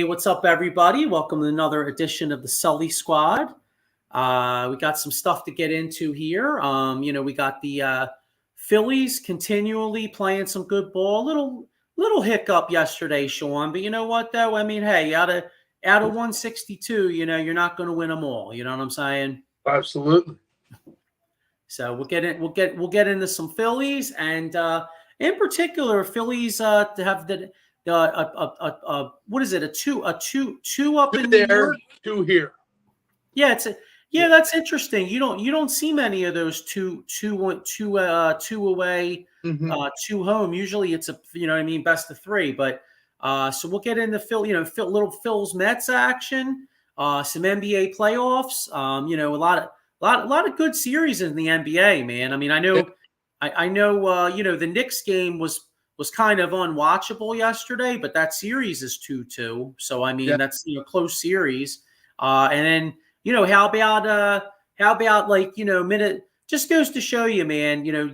what's up, everybody? Welcome to another edition of the Sully Squad. We got some stuff to get into here. We got the Phillies continually playing some good ball. Little hiccup yesterday, Sean. But you know what, though? I mean, hey, out of 162, you're not going to win them all. You know what I'm saying? Absolutely. So we'll get into some Phillies, and in particular, Phillies to have the. What is it? A two up in New York? Two here. Yeah, that's interesting. You don't see many of those two away, two home. Usually it's best of three. But so we'll get into little Phil's Mets action, some NBA playoffs. A lot of good series in the NBA, man. I mean, I know the Knicks game was kind of unwatchable yesterday, but that series is 2-2. So I mean, that's close series. And then how about minute, just goes to show you, man.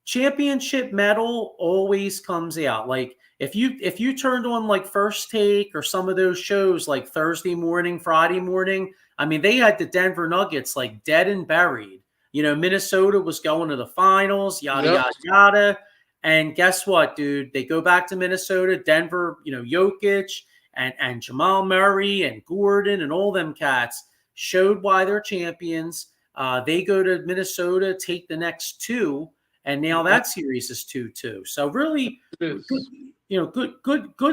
Championship medal always comes out. Like if you turned on like First Take or some of those shows like Thursday morning, Friday morning, I mean, they had the Denver Nuggets like dead and buried. Minnesota was going to the finals, yada yada. And guess what, dude? They go back to Minnesota, Denver, Jokic and Jamal Murray and Gordon and all them cats showed why they're champions. They go to Minnesota, take the next two, and now that series is 2-2. So really, good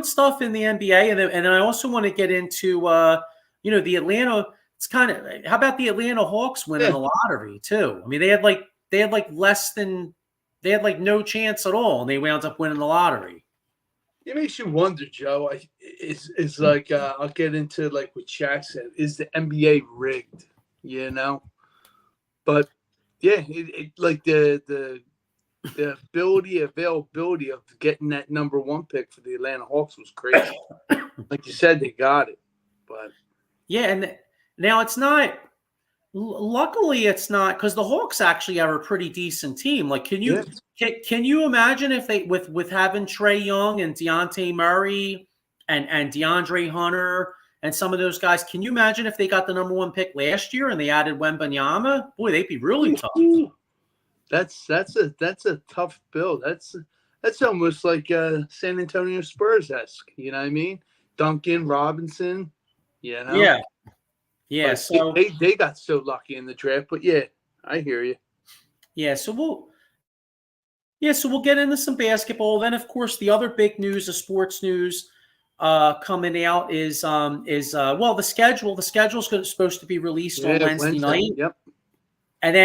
stuff in the NBA. And then I also want to get into, the Atlanta. It's kind of, how about the Atlanta Hawks winning the lottery too? I mean, they had no chance at all, and they wound up winning the lottery. It makes you wonder, Joe. It's like I'll get into like what Shaq said. Is the NBA rigged? But yeah, it like the availability of getting that number one pick for the Atlanta Hawks was crazy. Like you said, they got it, but yeah, and now it's not. Luckily, it's not, because the Hawks actually have a pretty decent team. Like, can you imagine if they with having Trae Young and Dejounte Murray and DeAndre Hunter and some of those guys? Can you imagine if they got the number one pick last year and they added Wembanyama? Boy, they'd be really tough. That's a tough build. That's almost like San Antonio Spurs-esque. You know what I mean? Duncan Robinson. Yeah. Yeah, but so they got so lucky in the draft, but yeah, I hear you. Yeah, so we'll get into some basketball. Then, of course, the other big news, the sports news coming out is the schedule. The schedule's supposed to be released on Wednesday night. Yep. And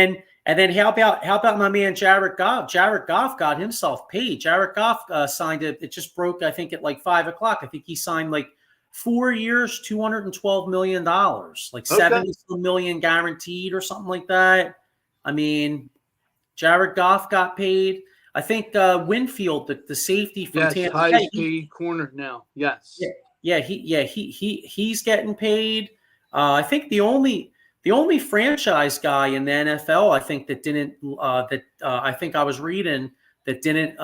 then how about my man Jared Goff? Jared Goff got himself paid. Jared Goff signed it. It just broke, I think, at like 5:00. I think he signed like 4 years, $212 million, like 70 million guaranteed or something like that. I mean, Jared Goff got paid. I think Winfield, the safety from Tampa Bay, highest paid corner now. Yes. He's getting paid. I think the only franchise guy in the NFL, I think that didn't I think I was reading that didn't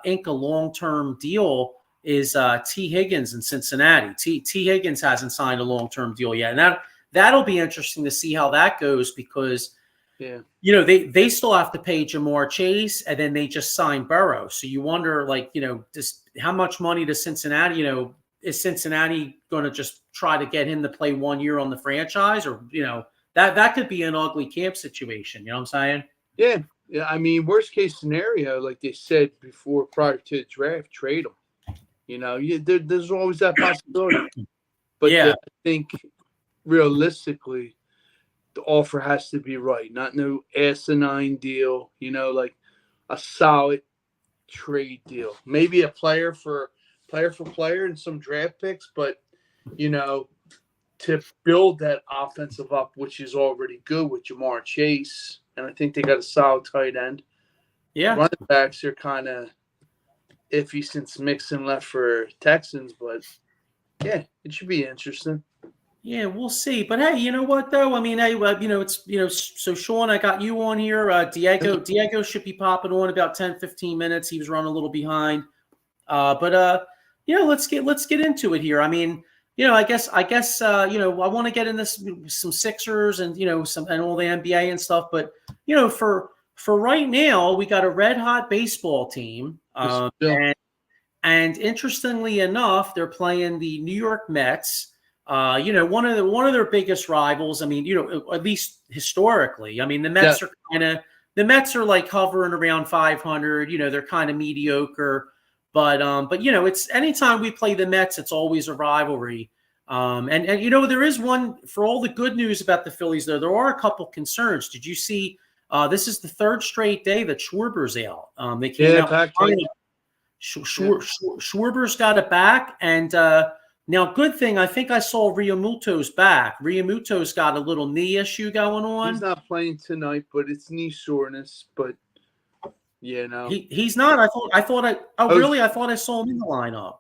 ink a long-term deal is T. Higgins in Cincinnati. T. Higgins hasn't signed a long-term deal yet. And that'll be interesting to see how that goes, because they still have to pay Jamar Chase, and then they just signed Burrow. So you wonder, just how much money does Cincinnati, is Cincinnati going to just try to get him to play 1 year on the franchise? Or, that could be an ugly camp situation. You know what I'm saying? Yeah. I mean, worst case scenario, like they said before, prior to the draft, trade him. There's always that possibility. But I think realistically, the offer has to be right. Not no asinine deal, like a solid trade deal. Maybe a player for player and some draft picks, but, to build that offensive up, which is already good with Jamar Chase, and I think they got a solid tight end. Yeah. Running backs are kind of iffy since Mixon left for Texans, but yeah, it should be interesting. Yeah, we'll see. But hey, you know what though? I mean, hey, so Sean, I got you on here. Diego should be popping on about 10, 15 minutes. He was running a little behind. But let's get into it here. I mean, I guess I want to get in this some Sixers and some and all the NBA and stuff, but for right now, we got a red hot baseball team, and interestingly enough, they're playing the New York Mets. One of their biggest rivals. I mean, at least historically. I mean, the Mets are like hovering around 500. They're kind of mediocre. But it's anytime we play the Mets, it's always a rivalry. And there is one for all the good news about the Phillies. There are a couple concerns. Did you see? This is the third straight day that Schwarber's out. They came out. Back Schwarber's got it back, and now good thing I think I saw Realmuto's back. Realmuto's got a little knee issue going on. He's not playing tonight, but it's knee soreness. But no, he's not. I thought I thought I saw him in the lineup.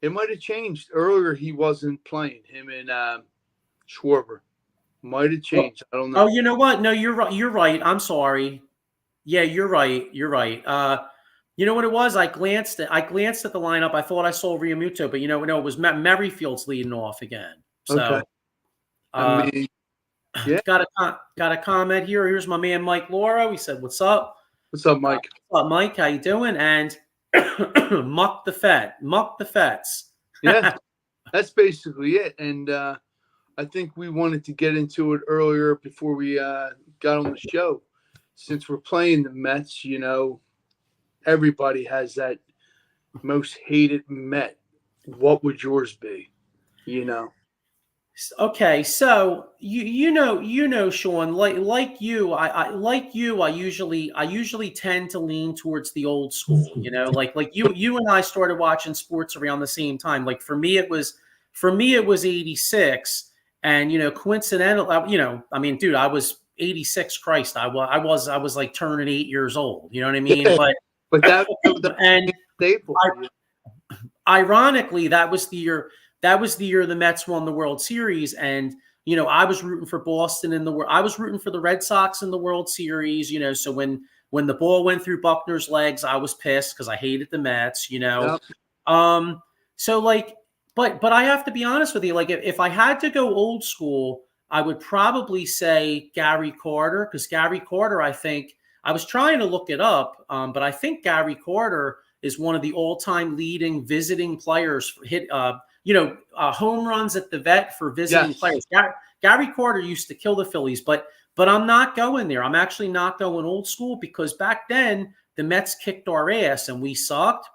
It might have changed earlier. He wasn't playing. Him and Schwarber might have changed. I don't know. Oh, you know what? No, you're right. You're right. I'm sorry. Yeah, you're right. You're right. You know what it was? I glanced at the lineup. I thought I saw Realmuto, but no, it was Merrifield's leading off again. So, okay. Got a comment here. Here's my man Mike Laura. He said, "What's up? What's up, Mike? What's up, Mike? How you doing?" And muck the Fets. Yeah, that's basically it. And I think we wanted to get into it earlier before we got on the show. Since we're playing the Mets, everybody has that most hated Met. What would yours be? Okay, so you know, Sean, like you, I usually tend to lean towards the old school. Like you and I started watching sports around the same time. Like for me, it was 86, and coincidental. I mean, dude, I was 86. Christ, I was like turning 8 years old. You know what I mean? Yeah, but that and staple. Ironically, that was the year the Mets won the World Series, and I was rooting for Boston I was rooting for the Red Sox in the World Series. So when the ball went through Buckner's legs, I was pissed because I hated the Mets. Yep. So like, but I have to be honest with you. Like, if I had to go old school, I would probably say Gary Carter, because Gary Carter, I think I was trying to look it up, but I think Gary Carter is one of the all-time leading visiting players for home runs at the Vet for visiting players. Gary Carter used to kill the Phillies, but I'm not going there. I'm actually not going old school because back then the Mets kicked our ass and we sucked.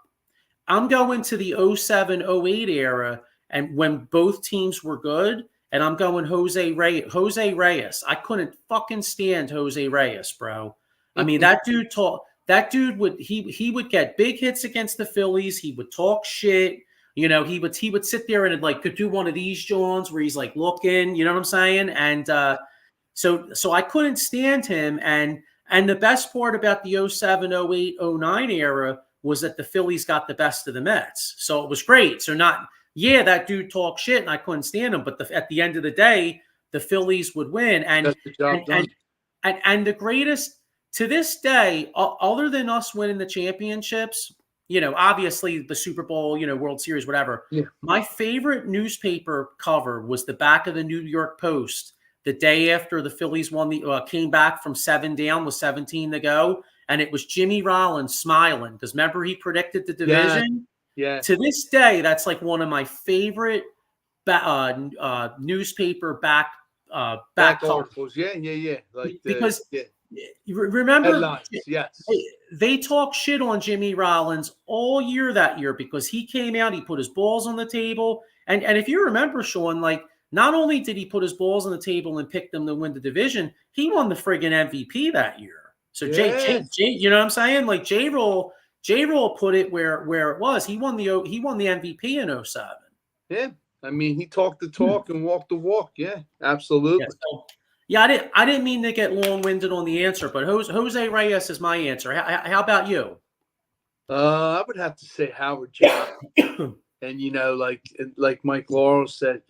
I'm going to the 07-08 era, and when both teams were good, and I'm going Jose Reyes. I couldn't fucking stand Jose Reyes, bro. I mean, that dude would get big hits against the Phillies. He would talk shit. He would sit there and could do one of these Johns where he's like looking, you know what I'm saying? And so I couldn't stand him. And the best part about the 07, 08, 09 era was that the Phillies got the best of the Mets. So it was great. So that dude talked shit and I couldn't stand him. But at the end of the day, the Phillies would win. And the greatest to this day, other than us winning the championships, obviously the Super Bowl, World Series, whatever. Yeah. My favorite newspaper cover was the back of the New York Post the day after the Phillies came back from 7 down with 17 to go. And it was Jimmy Rollins smiling because remember he predicted the division. Yeah. To this day, that's like one of my favorite newspaper back articles. Yeah. Because remember, headlines, yes. They talk shit on Jimmy Rollins all year that year because he came out, he put his balls on the table. And if you remember, Sean, not only did he put his balls on the table and pick them to win the division, he won the friggin' MVP that year. So Jay, you know what I'm saying? Like J-Roll put it where it was. He won the MVP in 07. Yeah. I mean, he talked the talk and walked the walk. Yeah, absolutely. I didn't mean to get long-winded on the answer, but Jose Reyes is my answer. How about you? I would have to say Howard Johnson. And like Mike Laurel said,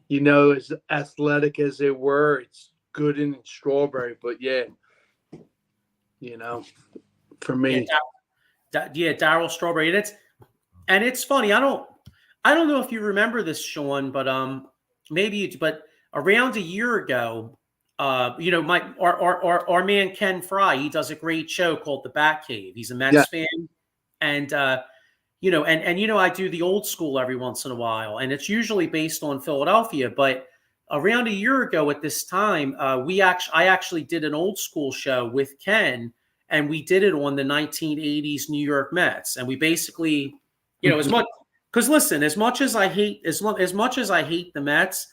as athletic as they were, it's Gooden and Strawberry. But for me, Darryl Strawberry, and it's funny. I I don't know if you remember this, Sean, but maybe you, but around a year ago, you know, our man Ken Fry, he does a great show called The Bat Cave. He's a Yeah. Mets fan, and you know, and you know, I do the old school every once in a while, and it's usually based on Philadelphia. But around a year ago at this time, I actually did an old school show with Ken, and we did it on the 1980s New York Mets, and we basically, you know, as much because listen, as much as I hate the Mets,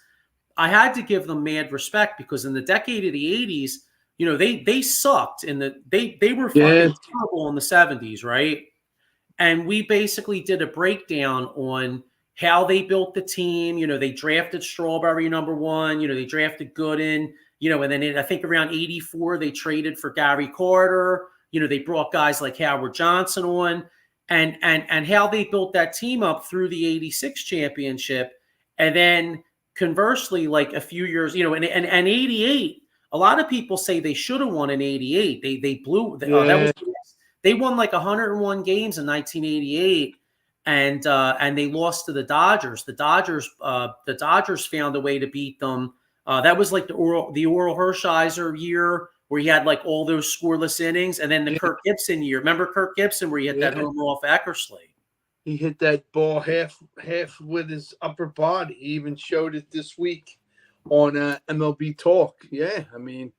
I had to give them mad respect because in the decade of the 80s, you know, they sucked in they were Yeah. fucking terrible in the 70s, right? And we basically did a breakdown on how they built the team. You know, they drafted Strawberry #1. You know, they drafted Gooden. You know, and then I think around '84 they traded for Gary Carter. You know, they brought guys like Howard Johnson on, and how they built that team up through the '86 championship, and then conversely, like a few years, you know, and '88. A lot of people say they should have won in '88. They blew. That was they won like 101 games in 1988, and they lost to the Dodgers. The Dodgers found a way to beat them. That was like the Oral Hershiser year where he had like all those scoreless innings, and then the Kirk Gibson year. Remember Kirk Gibson where he hit that homer off Eckersley? He hit that ball half with his upper body. He even showed it this week on MLB Talk. Yeah, I mean,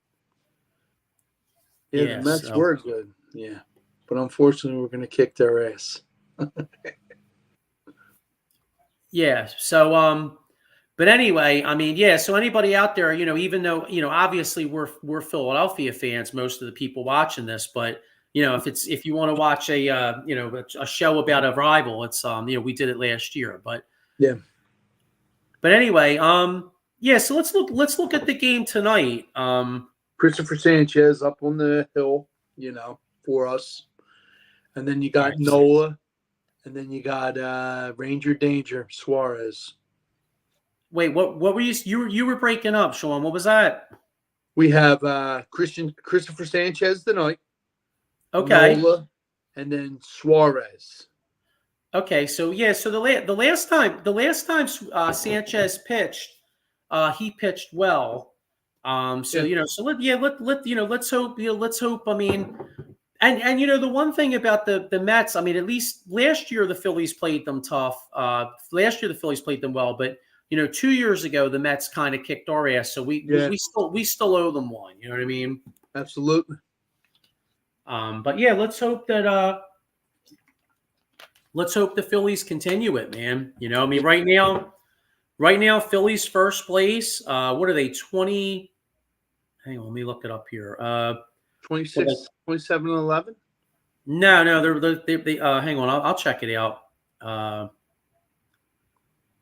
the Mets were good. Yeah. But unfortunately, we're going to kick their ass. Yeah. So, but anyway, I mean, yeah. So anybody out there, you know, even though, you know, obviously we're Philadelphia fans, most of the people watching this, but you know, if you want to watch a you know, a show about a rival, it's you know, we did it last year, but yeah. But anyway, yeah. So let's look at the game tonight. Christopher Sanchez up on the hill, you know, for us. And then you got Nola, and then you got Ranger Danger Suarez. Wait, what were you were breaking up, Sean? What was that? We have Christopher Sanchez tonight. Okay. Nola, and then Suarez. Okay, so yeah, so the last time Sanchez pitched, he pitched well. So you know, so let you know, let's hope I mean. And you know, the one thing about the Mets, I mean, at least last year the Phillies played them tough. Last year the Phillies played them well, but you know, 2 years ago the Mets kind of kicked our ass. So we still owe them one. You know what I mean? Absolutely. But yeah, let's hope the Phillies continue it, man. You know, I mean, right now Phillies first place. What are they? 20. Hang on, let me look it up here. 26, 27, and 11? No, they hang on, I'll check it out.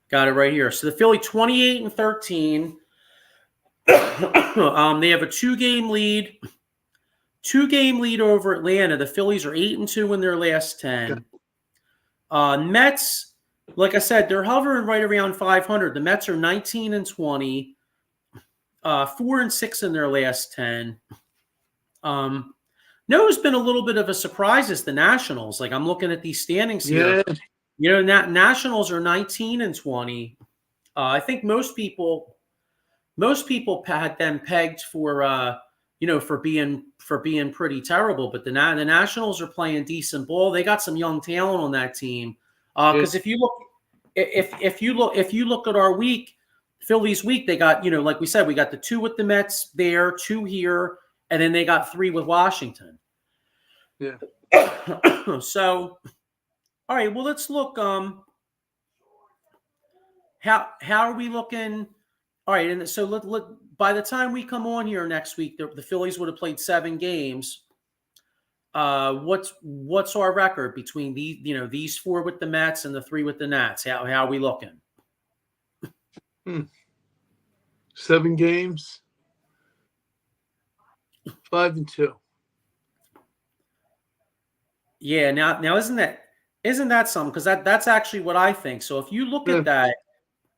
Got it right here. So the Philly 28 and 13. They have a two-game lead over Atlanta. The Phillies are 8-2 in their last 10. Mets, like I said, they're hovering right around 500. The Mets are 19 and 20, 4 and 6 in their last 10. No, who's been a little bit of a surprise is the Nationals. Like I'm looking at these standings here. You know, Nationals are 19 and 20. I think most people had them pegged for you know, for being pretty terrible. But the Nationals are playing decent ball. They got some young talent on that team. Because if you look at our week, Phillies week, they got, you know, like we said, we got the 2 with the Mets there, 2 here, and then they got 3 with Washington. Yeah. So, all right. Well, let's look. How are we looking? All right, and so let by the time we come on here next week, the Phillies would have played 7 games. What's our record between these 4 with the Mets and the 3 with the Nats? How are we looking? 7 games, 5-2. Yeah. Now isn't that something? Because that's actually what I think. So if you look at that,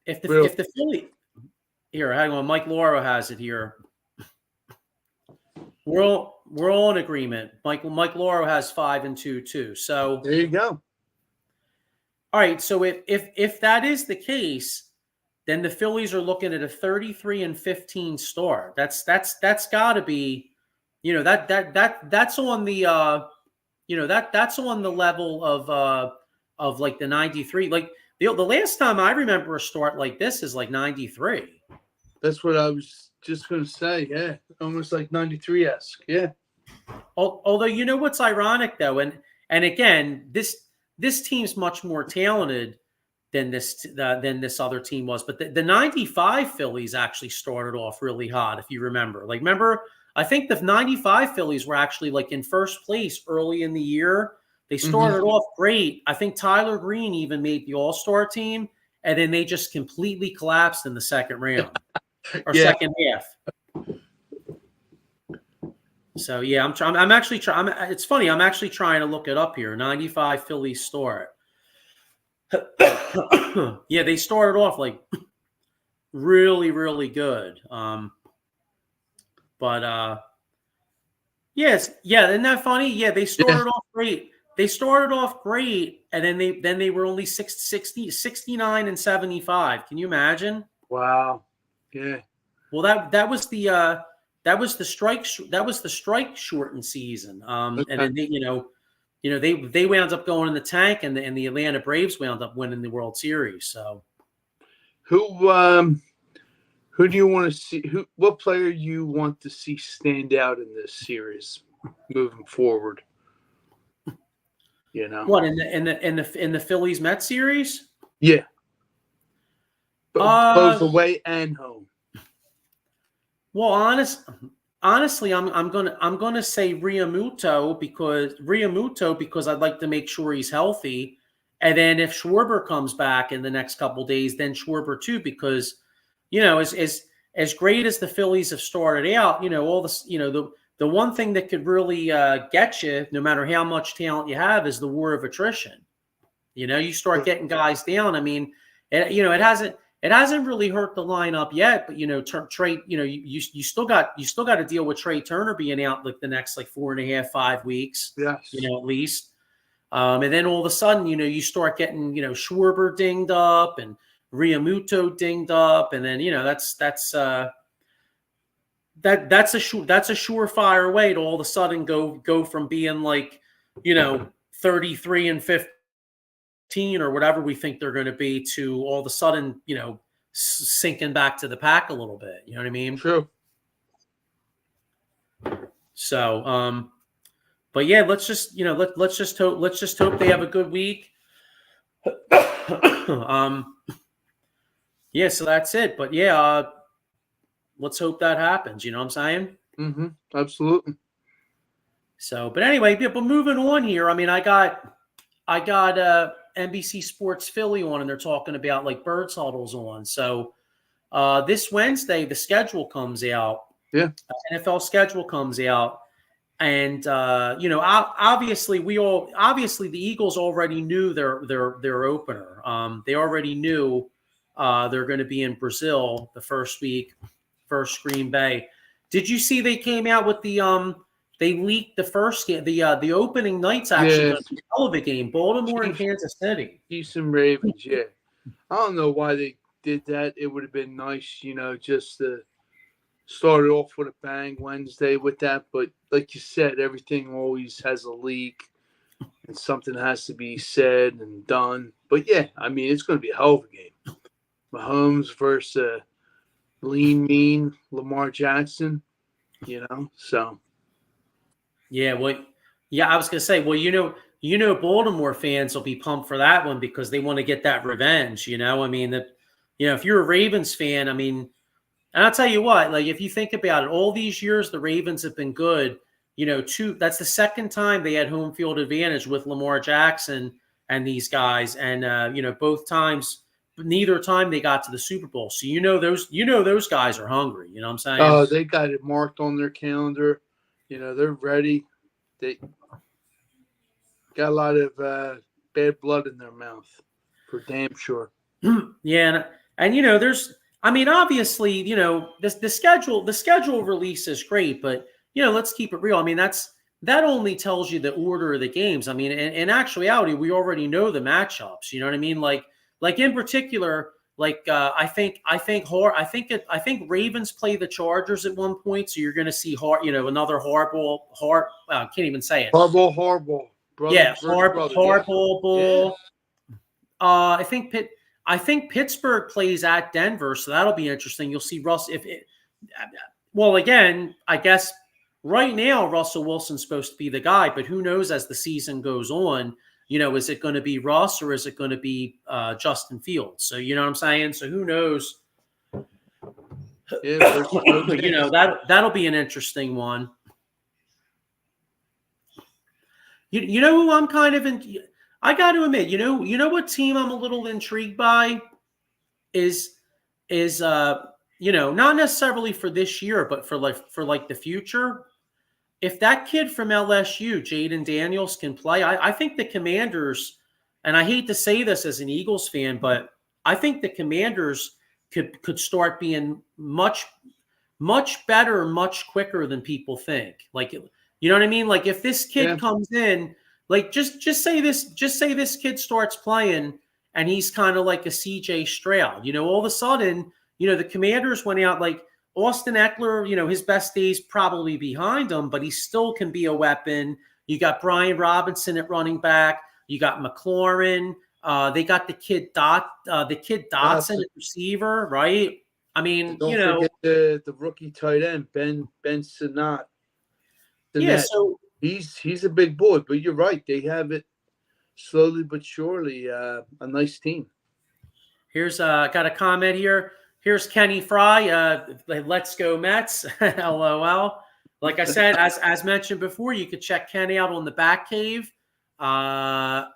if the Philly here, hang on, Mike Laura has it here. We're all in agreement. Mike Laura has 5-2 too. So there you go. All right, so if that is the case, then the Phillies are looking at a 33-15 start. That's got to be, that's on the that's on the level of like the 93. Like the last time I remember a start like this is like 93. That's what I was just going to say. Yeah, almost like 93-esque. Yeah. Although what's ironic though, and again, this team's much more talented than this other team was, but the 95 Phillies actually started off really hot. If you remember, I think the 95 Phillies were actually like in first place early in the year. They started off great. I think Tyler Green even made the All-Star team, and then they just completely collapsed in the second round or second half. So yeah, I'm actually trying. It's funny. I'm actually trying to look it up here. 95 Phillies start. Yeah, they started off like really, really good. Yes, yeah, isn't that funny? Yeah, they started off great. They started off great, and then they were only 69 and 75. Can you imagine? Wow. Yeah. Well, that was the strike shortened season. And then they wound up going in the tank, and the Atlanta Braves wound up winning the World Series. So, who do you want to see? What player you want to see stand out in this series moving forward? What in the Phillies Mets series? Yeah, both away and home. Well, honestly, I'm gonna say Realmuto because I'd like to make sure he's healthy, and then if Schwarber comes back in the next couple of days, then Schwarber too, because as great as the Phillies have started out, all this, the one thing that could really get you, no matter how much talent you have, is the war of attrition. You start getting guys down. I mean, it hasn't really hurt the lineup yet, but Trey, you still got to deal with Trey Turner being out like the next like 4.5, 5 weeks. Yes. At least. And then all of a sudden, you start getting, Schwarber dinged up and Realmuto dinged up, and then that's a surefire way to all of a sudden go from being like 33 and 15 or whatever we think they're going to be to all of a sudden sinking back to the pack a little bit. You know what I mean? True. So, but yeah, let's just hope they have a good week. Yeah, so that's it. But yeah, let's hope that happens. You know what I'm saying? Absolutely. So, but anyway, but moving on here. I mean, I got NBC Sports Philly on, and they're talking about like birds huddles on. So this Wednesday, the schedule comes out. Yeah, NFL schedule comes out, and obviously the Eagles already knew their opener. They already knew they're going to be in Brazil the first week, first Green Bay. Did you see they came out with the they leaked the first game, the opening night's actually going to be a hell of a game, Baltimore and Kansas City. Chiefs and Ravens, yeah. I don't know why they did that. It would have been nice, just to start it off with a bang Wednesday with that. But like you said, everything always has a leak and something has to be said and done. But yeah, I mean, it's going to be a hell of a game. Mahomes versus lean, mean Lamar Jackson, so. Yeah, I was going to say, well, Baltimore fans will be pumped for that one because they want to get that revenge, I mean, if you're a Ravens fan, I mean, and I'll tell you what, like, if you think about it, all these years, the Ravens have been good, that's the second time they had home field advantage with Lamar Jackson and these guys. And, both times, neither time they got to the Super Bowl. So, those guys are hungry. You know what I'm saying? Oh, they got it marked on their calendar. They're ready. They got a lot of bad blood in their mouth, for damn sure. Yeah, and there's, I mean, obviously, the schedule release is great, but let's keep it real. I mean, that's that only tells you the order of the games. I mean, in actuality, we already know the matchups. You know what I mean? Like in particular, like I think Ravens play the Chargers at one point, so you're going to see another I can't even say it. Horrible. Brother Yeah, versus brother. Hardball Yeah. Bowl. I think Pittsburgh plays at Denver, so that'll be interesting. You'll see Russ well, again, I guess right now Russell Wilson's supposed to be the guy, but who knows as the season goes on, is it going to be Russ or is it going to be Justin Fields? So, you know what I'm saying? So who knows? Yeah, that'll be an interesting one. You know who I'm kind of I got to admit, you know what team I'm a little intrigued by is not necessarily for this year, but for the future. If that kid from LSU, Jaden Daniels, can play, I think the Commanders, and I hate to say this as an Eagles fan, but I think the Commanders could start being much, much better, much quicker than people think. Like, you know what I mean? Like if this kid comes in, like just say this kid starts playing and he's kind of like a CJ Stroud, all of a sudden, the Commanders went out like Austin Eckler, his best days probably behind him, but he still can be a weapon. You got Brian Robinson at running back. You got McLaurin. They got the kid Dotson at receiver, right? I mean, don't forget the rookie tight end, Ben Sinnott. Yeah, so he's a big boy, but you're right. They have it slowly but surely. A nice team. Here's got a comment here. Here's Kenny Fry. Let's go Mets. LOL. Like I said, as mentioned before, you could check Kenny out on the Bat Cave. I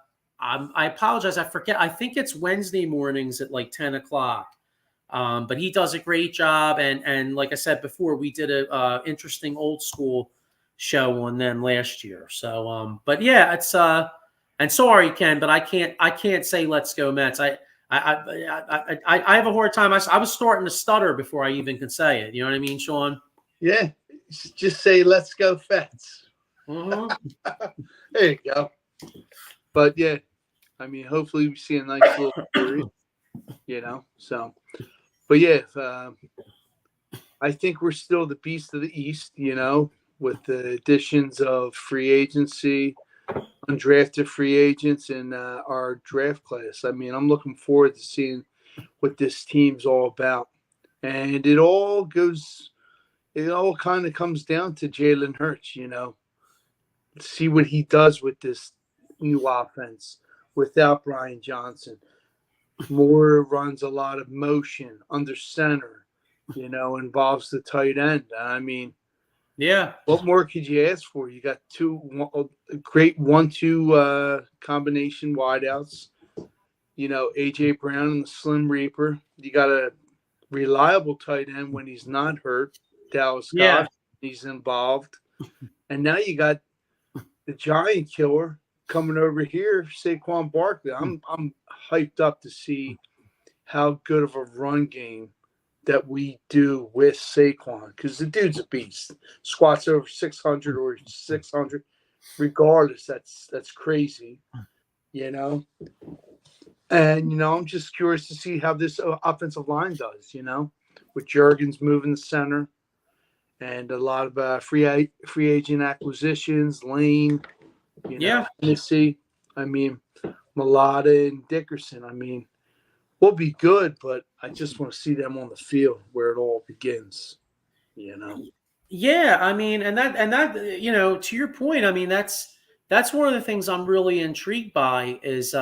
apologize. I forget. I think it's Wednesday mornings at like 10 o'clock. But he does a great job. And like I said before, we did a interesting old school show on them last year. So, but yeah, it's and sorry, Ken, but I can't say let's go Mets. I have a hard time. I was starting to stutter before I even could say it. You know what I mean, Sean? Yeah, just say let's go Fets. Mm-hmm. There you go. But yeah, I mean, hopefully we see a nice little series, So, but yeah, I think we're still the beast of the East, with the additions of free agency, undrafted free agents, and our draft class. I mean, I'm looking forward to seeing what this team's all about. And it all kind of comes down to Jalen Hurts, See what he does with this new offense without Brian Johnson. Moore runs a lot of motion under center, involves the tight end. I mean, yeah. What more could you ask for? You got great 1-2 combination wideouts. AJ Brown and the Slim Reaper. You got a reliable tight end when he's not hurt. Dallas Scott, he's involved. And now you got the giant killer coming over here, Saquon Barkley. I'm hyped up to see how good of a run game that we do with Saquon, because the dude's a beast. Squats over 600 or 600, regardless. That's crazy, And I'm just curious to see how this offensive line does, with Juergens moving the center, and a lot of free agent acquisitions, Lane, Hennessy. I mean, Mulata and Dickerson. I mean, we'll be good, but I just want to see them on the field where it all begins. Yeah, I mean, and that to your point, I mean, that's one of the things I'm really intrigued by is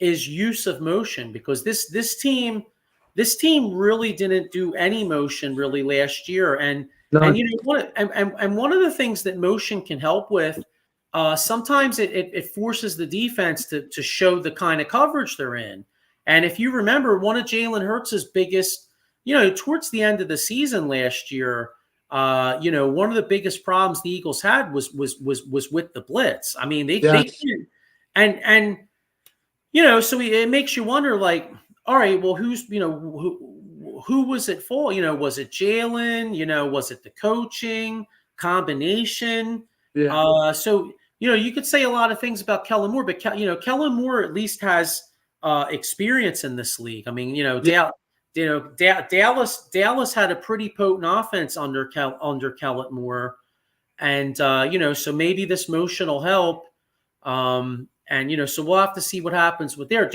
use of motion, because this team really didn't do any motion really last year, and one of the things that motion can help with, sometimes it forces the defense to show the kind of coverage they're in. And if you remember, one of Jalen Hurts' biggest, towards the end of the season last year, one of the biggest problems the Eagles had was with the blitz. I mean, they can't, and so it makes you wonder, like, all right, well, who was it for? Was it Jalen? Was it the coaching combination? Yeah. So you could say a lot of things about Kellen Moore, but Kellen Moore at least has experience in this league. I mean, Dallas had a pretty potent offense under Kellen Moore, and so maybe this motion will help. And so we'll have to see what happens with there.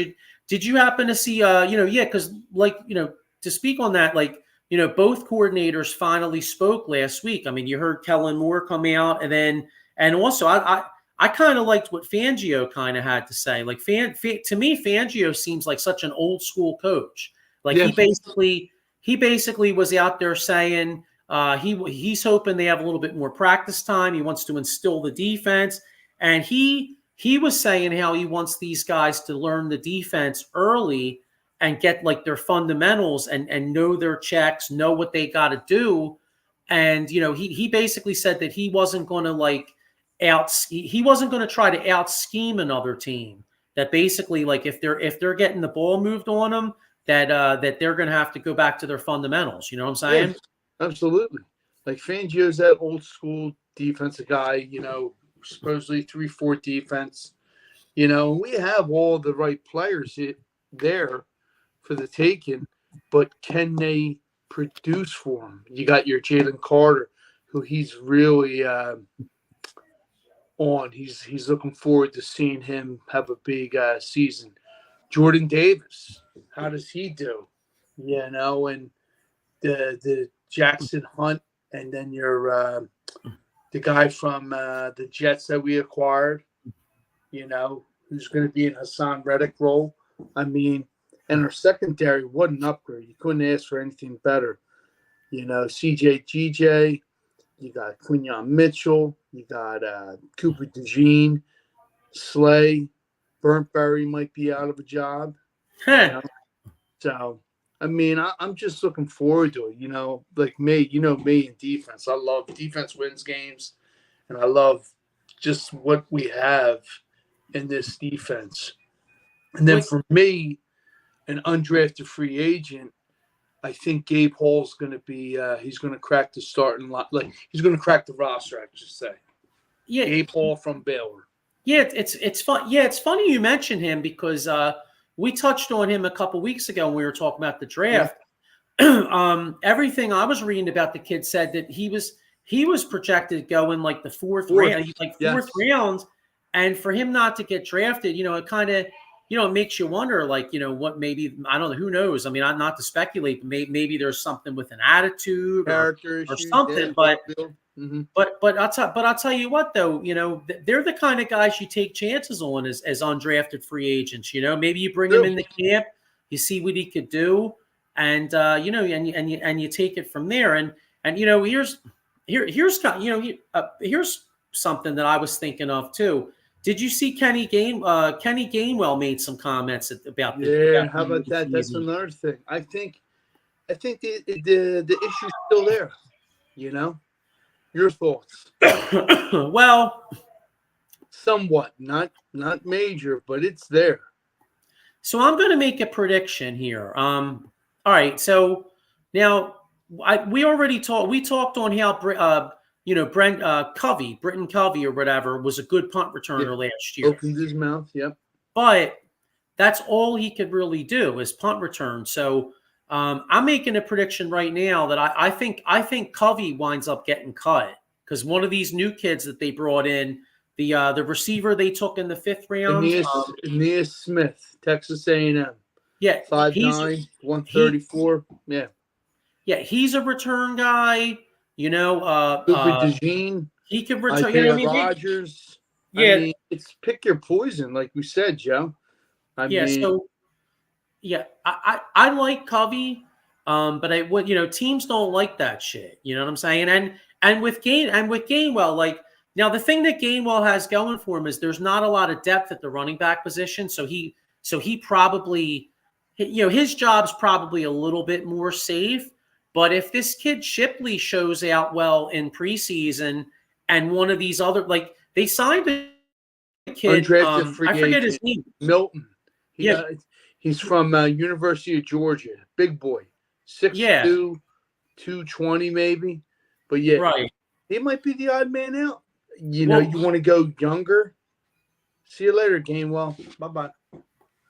Did you happen to see because to speak on that, both coordinators finally spoke last week. I mean, you heard Kellen Moore come out, and also I kind of liked what Fangio kind of had to say. Like to me, Fangio seems like such an old school coach. Like Yeah. he basically was out there saying he's hoping they have a little bit more practice time. He wants to instill the defense, and he was saying how he wants these guys to learn the defense early and get like their fundamentals and know their checks, know what they got to do. And he basically said that he wasn't going to he wasn't going to try to out scheme another team. That basically, like if they're getting the ball moved on them, that they're going to have to go back to their fundamentals. You know what I'm saying? Yeah, absolutely. Like Fangio's that old school defensive guy. Supposedly 3-4 defense. We have all the right players there for the taking, but can they produce for him? You got your Jalen Carter, who he's really on. He's looking forward to seeing him have a big season. Jordan Davis, how does he do? And the Jackson Hunt, and then your the guy from the Jets that we acquired, who's going to be in Hassan Reddick role. I mean, and our secondary, what an upgrade. You couldn't ask for anything better. CJ GJ, you got Quinyon Mitchell, you got Cooper DeJean, Slay, Burntberry might be out of a job. So, I mean, I'm just looking forward to it. Like me, me in defense. I love defense wins games, and I love just what we have in this defense. And then for me, an undrafted free agent, I think Gabe Hall's going to be he's going to crack the starting lot. Like he's going to crack the roster, I should say. Yeah, Gabe Hall from Baylor. Yeah, it's fun. Yeah, it's funny you mentioned him because we touched on him a couple weeks ago when we were talking about the draft. Yeah. Everything I was reading about the kid said that he was projected to go in like the fourth round, fourth round, and for him not to get drafted, it kind of it makes you wonder, what maybe, I don't know, who knows? I mean, I'm not to speculate, but maybe there's something with an attitude character or something. Yeah. But I'll tell you what though, they're the kind of guys you take chances on as undrafted free agents. Maybe you bring him in the camp, you see what he could do, and and you take it from there. And here's something that I was thinking of too. Did you see Kenny Gainwell made some comments about this? Yeah, how about that? That's another thing. I think the issue's still there. Your thoughts? Well, somewhat, not major, but it's there. So I'm going to make a prediction here. All right. So now we talked on how Britton Covey or whatever was a good punt returner last year. Opened his mouth, yep. But that's all he could really do is punt return. So I'm making a prediction right now that I think Covey winds up getting cut because one of these new kids that they brought in, the receiver they took in the 5th round, Aeneas Smith, Texas A&M. Yeah, 5'9", 134. Yeah, he's a return guy. Cooper DeJean. He could return. Rodgers. Yeah, I mean, it's pick your poison, like we said, Joe. I like Covey, but teams don't like that shit. You know what I'm saying? And with Gainwell, now the thing that Gainwell has going for him is there's not a lot of depth at the running back position, so he probably, his job's probably a little bit more safe. But if this kid Shipley shows out well in preseason, and one of these other, they signed a kid, I forget his name, Milton. He's from University of Georgia, big boy, 6'2", 220 maybe. But right. He might be the odd man out. you know, you want to go younger. See you later, Gainwell. Bye-bye.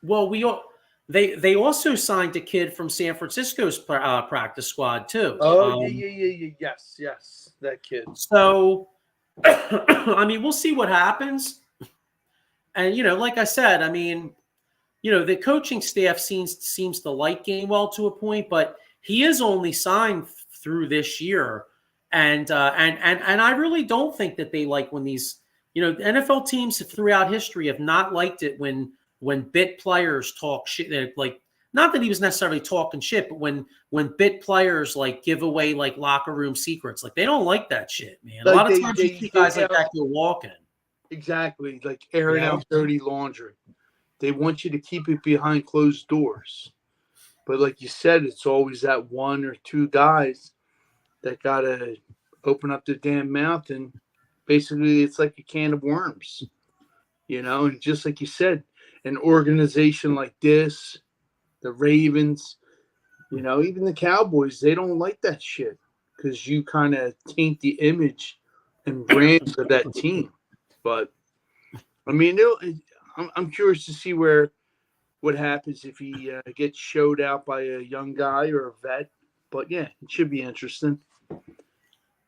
Well, they also signed a kid from San Francisco's practice squad too. Oh, yes, that kid. So, I mean, we'll see what happens. And like I said, I mean, the coaching staff seems to like Gainwell to a point, but he is only signed through this year, and I really don't think that they like when these NFL teams throughout history have not liked it when bit players talk shit. Like, not that he was necessarily talking shit, but when bit players like give away like locker room secrets, like they don't like that shit, man. Like a lot of times you see guys like that go walking. Exactly, like airing out dirty laundry. They want you to keep it behind closed doors. But like you said, it's always that one or two guys that got to open up their damn mouth, and basically it's like a can of worms, And just like you said, an organization like this, the Ravens, even the Cowboys, they don't like that shit because you kind of taint the image and brand of that team. But, I mean, I'm curious to see what happens if he gets showed out by a young guy or a vet. But yeah, it should be interesting.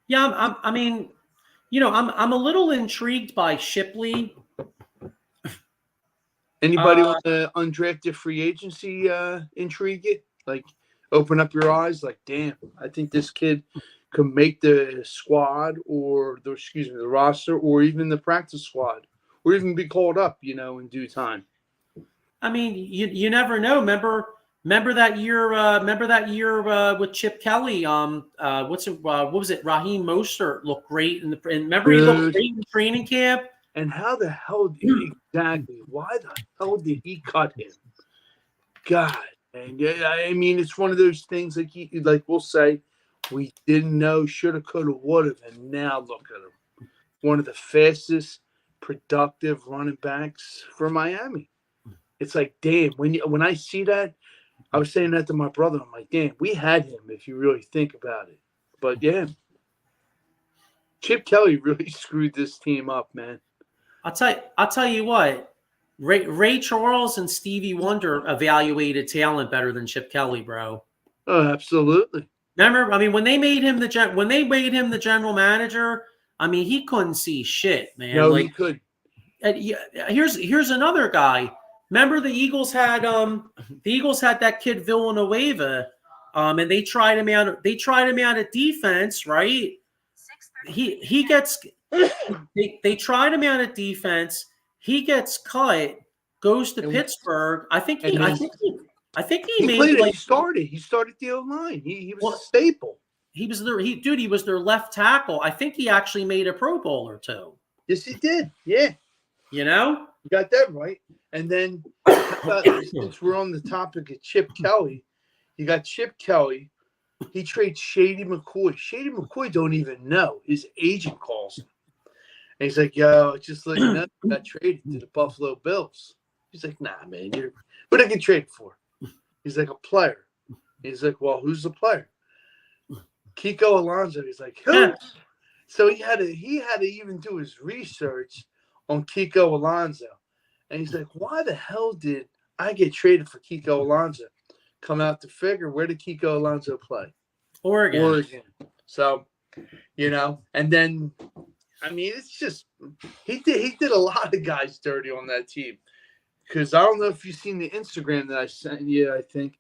Yeah, I mean, I'm a little intrigued by Shipley. Anybody on the undrafted free agency intrigue you? Like, open up your eyes. Like, damn, I think this kid could make the squad or the roster or even the practice squad or even be called up, in due time. I mean, you never know. Remember that year? Remember that year with Chip Kelly? What was it? Raheem Mostert looked great remember he looked great in training camp. And how the hell exactly? Why the hell did he cut him? God, and I mean, it's one of those things like we'll say we didn't know, shoulda, coulda, woulda, and now look at him, one of the fastest, productive running backs for Miami. It's like, damn, when I see that, I was saying that to my brother. I'm like, damn, we had him if you really think about it. But yeah, Chip Kelly really screwed this team up, man. I'll tell you what. Ray Charles and Stevie Wonder evaluated talent better than Chip Kelly, bro. Oh, absolutely. Remember, I mean, when they made him the general manager, I mean, he couldn't see shit, man. No, he could. Here's another guy. Remember the Eagles had that kid Villanueva, and they tried him out. They tried him out at defense, right? He gets. They tried him out at defense. He gets cut. Goes to Pittsburgh. I think he started the O-line. He was a staple. He was their left tackle. I think he actually made a Pro Bowl or two. Yes, he did. Yeah. You got that right. And then since we're on the topic of Chip Kelly, you got Chip Kelly. He trades Shady McCoy. Shady McCoy don't even know. His agent calls him. And he's like, yo, just let you know, I got traded to the Buffalo Bills. He's like, nah, man, what did I get traded for? He's like, a player. He's like, well, who's the player? Kiko Alonso. He's like, who? So he had to even do his research on Kiko Alonso. And he's like, why the hell did I get traded for Kiko Alonso? Come out to figure, where did Kiko Alonso play? Oregon. So, and then, I mean, it's just he did a lot of guys dirty on that team. Because I don't know if you've seen the Instagram that I sent you. I think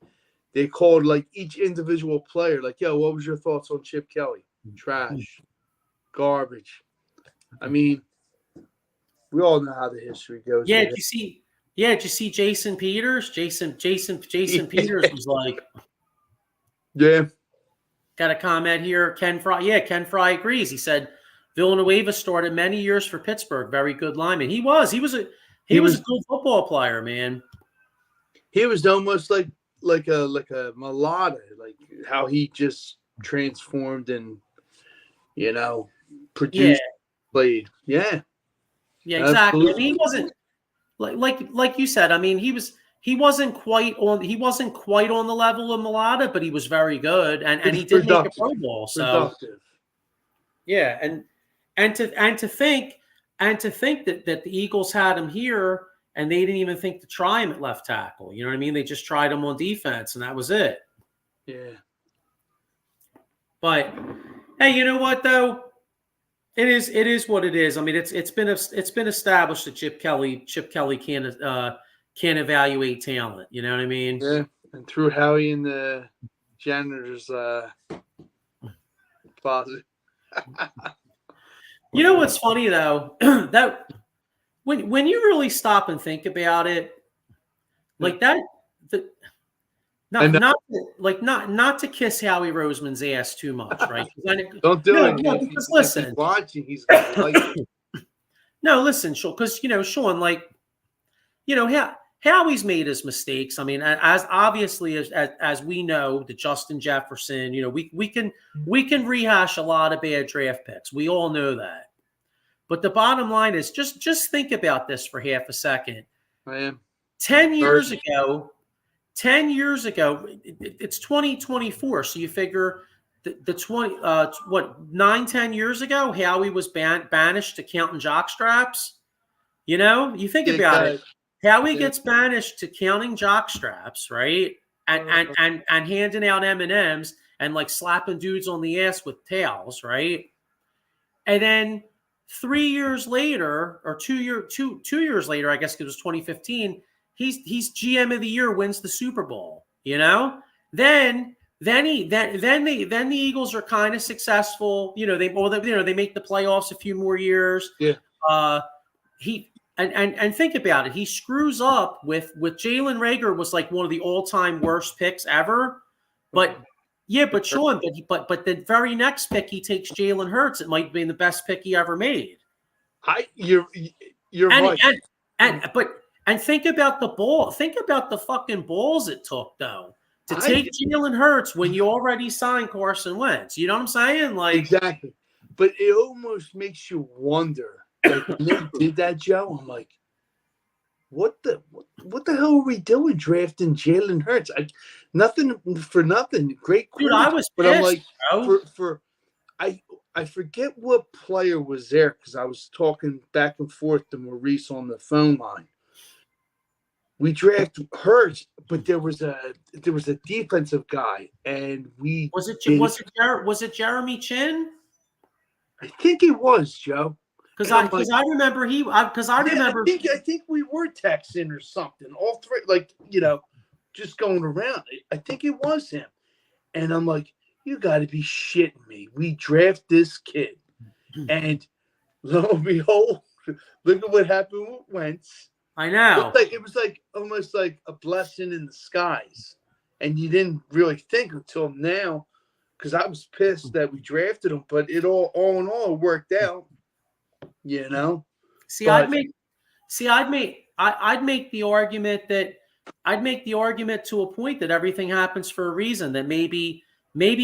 they called like each individual player, like, yo, what was your thoughts on Chip Kelly? Trash, garbage. I mean, we all know how the history goes. Yeah, did you see Jason Peters? Jason Peters was like, yeah. Got a comment here. Ken Fry agrees. He said Villanueva started many years for Pittsburgh. Very good lineman. He was a good football player, man. He was almost like a mulatto, like how he just transformed and produced, played. Yeah. Yeah, exactly. I mean, he wasn't like you said. I mean, he wasn't quite on the level of mulatto, but he was very good, and he did make a Pro Bowl. So productive. yeah, and to think that the Eagles had him here and they didn't even think to try him at left tackle. You know what I mean? They just tried him on defense and that was it. Yeah. But hey, you know what though? It is what it is. I mean, it's been established that Chip Kelly can't evaluate talent. You know what I mean? Yeah. And threw Howie in the janitor's closet. You know what's funny though? That when you really stop and think about it, like that, not to kiss Howie Roseman's ass too much, right? Don't do it. No, because listen, if he's watching, he's gonna like it. No, listen, Sean, because Sean, like, Howie's made his mistakes. I mean, as obviously as we know, the Justin Jefferson, we can rehash a lot of bad draft picks. We all know that. But the bottom line is just think about this for half a second. I am. 10 years ago, it's 2024. So you figure the 10 years ago, Howie was banished to counting jock straps. You think about it. Howie gets banished to counting jock straps, right? And handing out M&Ms and like slapping dudes on the ass with towels, right? And then 3 years later, or 2 years later, I guess it was 2015, he's GM of the year, wins the Super Bowl. Then the Eagles are kind of successful. They make the playoffs a few more years. Yeah. And think about it. He screws up with Jalen Reagor was like one of the all-time worst picks ever. But Sean, but the very next pick he takes Jalen Hurts. It might have been the best pick he ever made. You're right. And think about the ball. Think about the fucking balls it took though to take Jalen Hurts when you already signed Carson Wentz. You know what I'm saying? Like exactly. But it almost makes you wonder. Like when they did that, Joe, I'm like, what the hell are we doing drafting Jalen Hurts? Nothing for nothing. Great dude, I was but pissed, I'm like, bro. I forget what player was there because I was talking back and forth to Maurice on the phone line. We drafted Hurts, but there was a defensive guy, and was it Jeremy Chin? I think it was, Joe. Because I remember I think we were texting or something. All three, just going around. I think it was him, and I'm like, you got to be shitting me. We draft this kid, and lo and behold, look at what happened with Wentz. I know. It was almost like a blessing in disguise, and you didn't really think until now, because I was pissed that we drafted him, but it all in all worked out. I'd make the argument to a point that everything happens for a reason. That maybe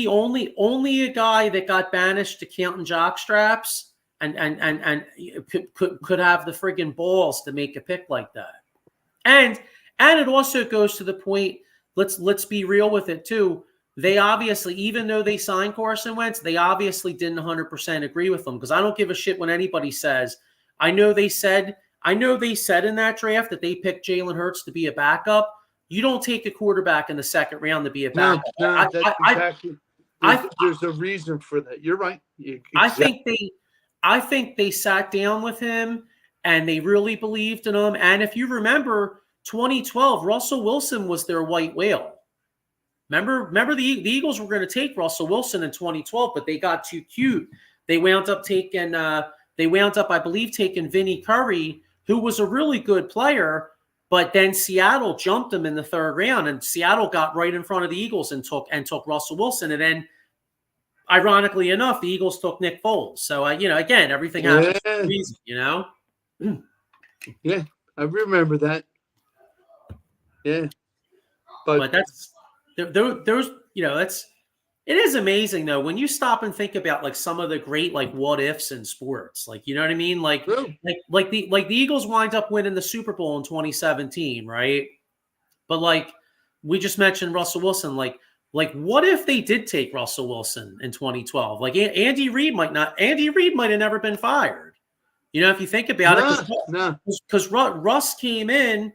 only a guy that got banished to counting jock straps and could have the friggin' balls to make a pick like that. And it also goes to the point. Let's be real with it too. They obviously, even though they signed Carson Wentz, they obviously didn't 100% agree with them, because I don't give a shit when anybody says. I know they said in that draft that they picked Jalen Hurts to be a backup. You don't take a quarterback in the second round to be a backup. No, that's exactly. There's a reason for that. You're right. Exactly. I think they sat down with him and they really believed in him. And if you remember, 2012, Russell Wilson was their white whale. Remember the Eagles were going to take Russell Wilson in 2012, but they got too cute. They wound up, I believe, taking Vinny Curry, who was a really good player, but then Seattle jumped him in the third round, and Seattle got right in front of the Eagles and took Russell Wilson. And then, ironically enough, the Eagles took Nick Foles. So, again, everything happens for a reason, Yeah, I remember that. Yeah. But that's... There's, it is amazing though when you stop and think about like some of the great like what ifs in sports, like you know what I mean, like the Eagles wind up winning the Super Bowl in 2017, right? But like we just mentioned Russell Wilson, like Like, what if they did take Russell Wilson in 2012? Like, Andy Reid might have never been fired. You know, if you think about it, because Russ came in.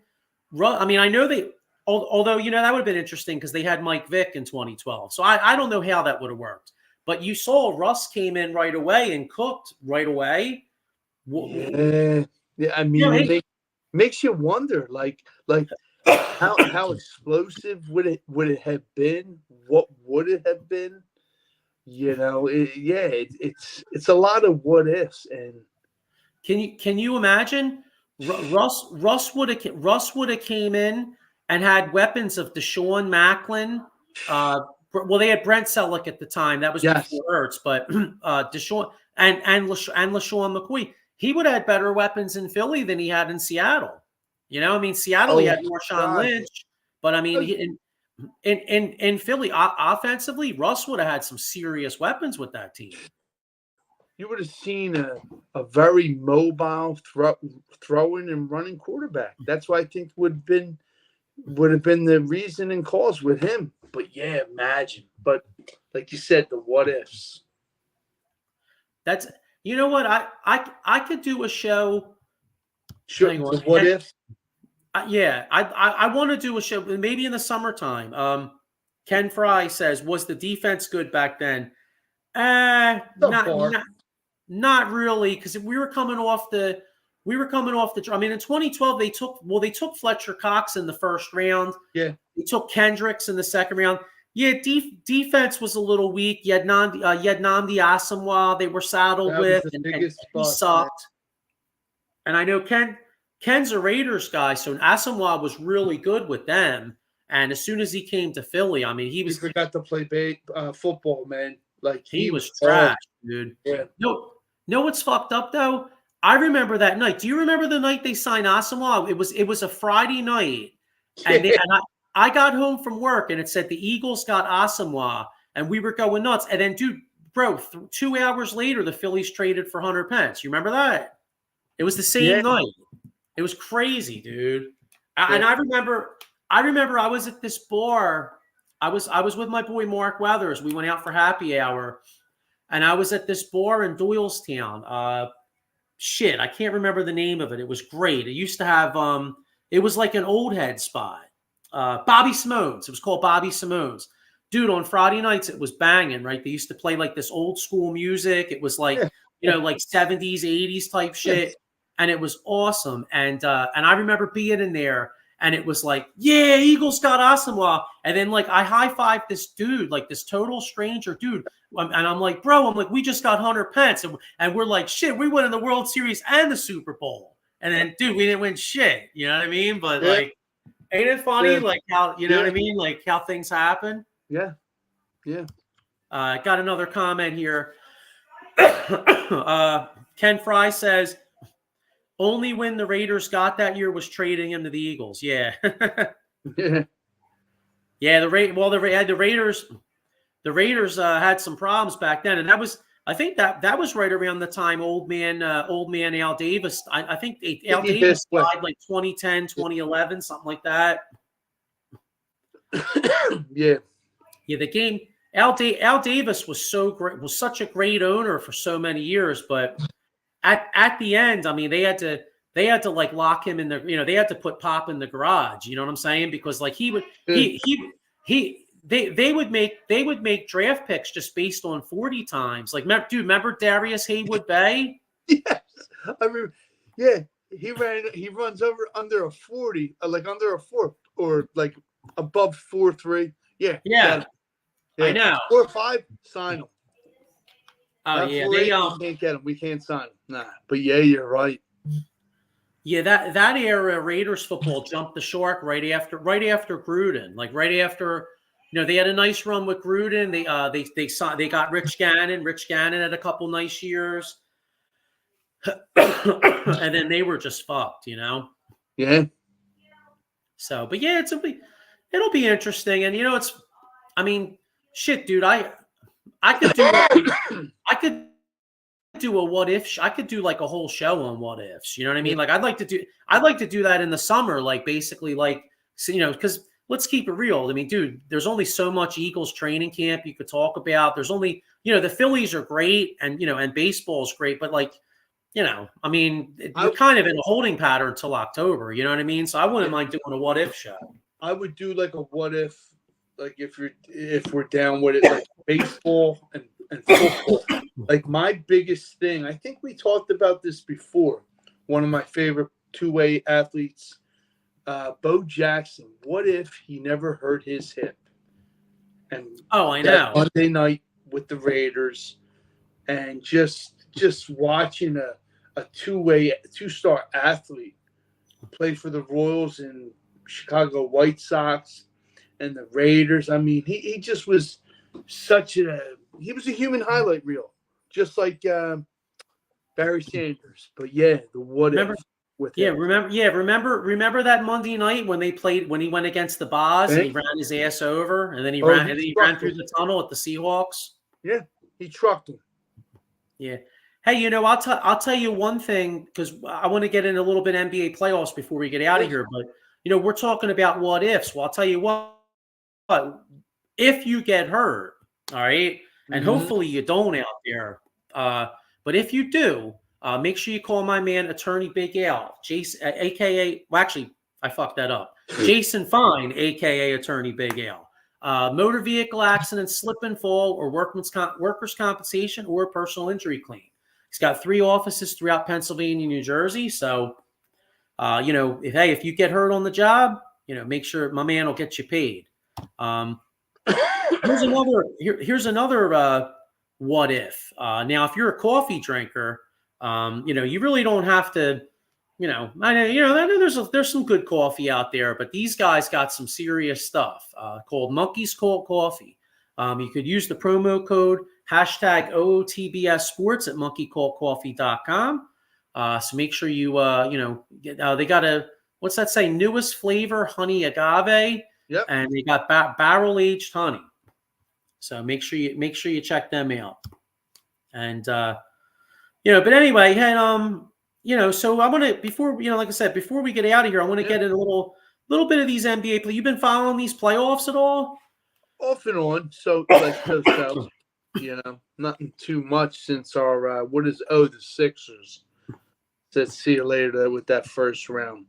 I mean, I know although, you know, that would have been interesting because they had Mike Vick in 2012. So I don't know how that would have worked. But you saw Russ came in right away and cooked right away. Yeah. I mean, it makes you wonder, like how explosive would it have been? What would it have been? You know, it's a lot of what ifs. And can you imagine Russ would have came in and had weapons of Deshaun Macklin. Well, they had Brent Selleck at the time. That was before Ertz, but Deshaun and LaShawn McCoy. He would have had better weapons in Philly than he had in Seattle. You know, I mean, Seattle he had Marshawn Lynch, but I mean, in Philly, offensively, Russ would have had some serious weapons with that team. You would have seen a very mobile throwing and running quarterback. That's what I think would have been the reason and cause with him. But yeah, imagine. But like you said, the what ifs. That's, you know what, I could do a show. Sure. What ifs? Yeah, I want to do a show maybe in the summertime. Ken Fry says, was the defense good back then? Not really, because we were coming off the. I mean, in 2012 they took Fletcher Cox in the first round. Yeah, they took Kendricks in the second round. Yeah, defense was a little weak. You had Nnamdi Asomugha they were saddled with, and he sucked. And I know Ken's a Raiders guy, so Asomugha was really good with them. And as soon as he came to Philly, I mean, he forgot to play football, man. Like he was trash, dude. Yeah. No, what's fucked up though? I remember that night. Do you remember the night they signed Asomugha? It was a Friday night, and I got home from work and it said the Eagles got Asomugha, and we were going nuts. And then, dude, 2 hours later, the Phillies traded for Hunter Pence. You remember that? It was the same night. It was crazy, dude. And I remember I was at this bar. I was with my boy Mark Weathers. We went out for happy hour, and I was at this bar in Doylestown. I can't remember the name of it. It was great. It used to have it was like an old head spot. Bobby Simone's. It was called Bobby Simone's. Dude, on Friday nights it was banging, right? They used to play like this old school music. It was like, you know, like 70s, 80s type shit. And it was awesome. And I remember being in there, and it was like, yeah, Eagles got Asomugha. And then like I high-fived this dude, like this total stranger dude. And I'm like, bro, we just got Hunter Pence. And we're like, shit, we won in the World Series and the Super Bowl. And then, dude, we didn't win shit. You know what I mean? But like, ain't it funny? Like how, you know what I mean? Like how things happen. Yeah. Yeah. Got another comment here. Ken Fry says, only win the Raiders got that year was trading him to the Eagles. Yeah. Yeah. The Raiders had some problems back then. And that was, I think that was right around the time old man Al Davis. I think Al Davis died like 2010, 2011, something like that. Yeah. Yeah. The game, Al Davis was so great, was such a great owner for so many years, but at the end, I mean, they had to like lock him in the, you know, they had to put Pop in the garage. You know what I'm saying? Because like they would make draft picks just based on 40 times. Like, dude, remember Darius Haywood Bay? Yes, I mean, yeah, he runs under a 40, like under a 4 or like above 4.3. Yeah. I know. 4.5, sign him. Oh yeah, we can't get him. We can't sign him. Nah, but yeah, you're right. Yeah, that era Raiders football jumped the shark right after Gruden. Like right after, you know, they had a nice run with Gruden. They got Rich Gannon. Rich Gannon had a couple nice years, and then they were just fucked. You know. Yeah. So, but yeah, it'll be interesting, and you know, I mean, shit, dude, I could do a what if. I could do like a whole show on what ifs. You know what I mean? Like I'd like to do that in the summer. Like basically, like, you know, because let's keep it real. I mean, dude, there's only so much Eagles training camp you could talk about. There's only, the Phillies are great, and and baseball is great, but like, I mean, you're kind of in a holding pattern till October. You know what I mean? So I wouldn't mind doing a what if show. I would do like a what if, like if we're down with it, like baseball and football. Like my biggest thing, I think we talked about this before. One of my favorite two-way athletes, Bo Jackson. What if he never hurt his hip? And I know. Monday night with the Raiders, and just watching a two-star athlete play for the Royals and Chicago White Sox and the Raiders. I mean, he just was he was a human highlight reel, just like Barry Sanders. But yeah, the what if with him. Remember that Monday night when he went against the Boz and he ran his ass over, and then he ran through the tunnel at the Seahawks. Yeah, he trucked him. Yeah. Hey, I'll tell you one thing, because I want to get in a little bit NBA playoffs before we get out of here. But we're talking about what ifs. Well, I'll tell you what. If you get hurt, all right, and hopefully you don't out there, but if you do, make sure you call my man, Attorney Big Al, Jason, aka. Well, actually, I fucked that up. Jason Fine, aka Attorney Big Al. Motor vehicle accident, slip and fall, or workers' compensation, or personal injury claim. He's got 3 offices throughout Pennsylvania, New Jersey. So, if you get hurt on the job, make sure my man will get you paid. Here's another what if. Now, if you're a coffee drinker, you really don't have to. I know there's some good coffee out there, but these guys got some serious stuff called Monkey's Cold Coffee. You could use the promo code #OOTBS Sports at monkeycoldcoffee.com. So make sure you they got what's that say? Newest flavor, honey agave. Yep. And they got barrel aged honey. So make sure you check them out. And but anyway, so I want to, before like I said, before we get out of here, I want to get in a little bit of these NBA play. You've been following these playoffs at all? Off and on. So nothing too much since our the Sixers. Said see you later with that first round.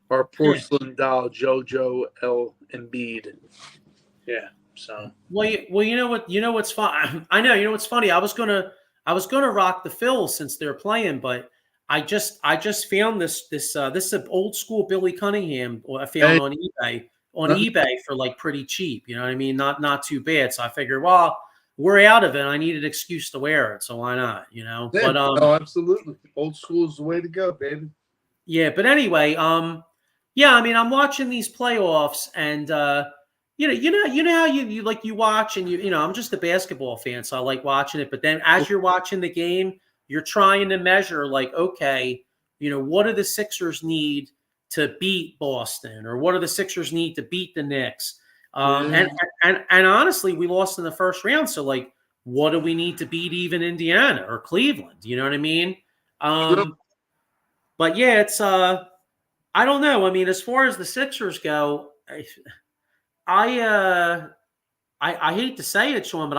Our porcelain doll, JoJo L. Embiid. Yeah. So. Well, you know what's fun. I know. You know what's funny. I was gonna rock the Phils since they're playing, but I just found this is an old school Billy Cunningham I found on eBay for like pretty cheap. You know what I mean? Not too bad. So I figured, well, we're out of it. I need an excuse to wear it, so why not? Yeah, but absolutely, old school is the way to go, baby. Yeah, but anyway, yeah, I mean, I'm watching these playoffs, and you know how you like you watch, and I'm just a basketball fan, so I like watching it. But then as you're watching the game, you're trying to measure, like, okay, what do the Sixers need to beat Boston, or what do the Sixers need to beat the Knicks? And honestly, we lost in the first round, so like, what do we need to beat even Indiana or Cleveland? You know what I mean? But yeah, it's I don't know. I mean, as far as the Sixers go, I hate to say it, Sean, but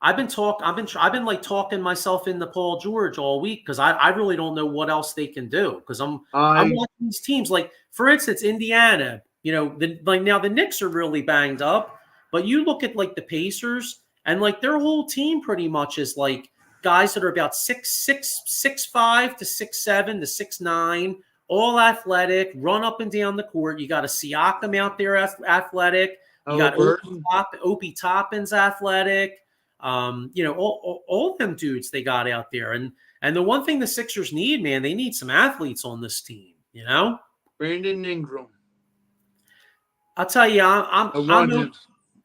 I've been talking myself into Paul George all week, because I really don't know what else they can do, because I'm watching these teams, like, for instance, Indiana. Now the Knicks are really banged up, but you look at like the Pacers, and like their whole team pretty much is like guys that are about 6'5" to 6'7" to 6'9", all athletic, run up and down the court. You got a Siakam out there, athletic. You got Opie Toppin's athletic. All of them dudes they got out there. And the one thing the Sixers need, man, they need some athletes on this team. Brandon Ingram. I'll tell you,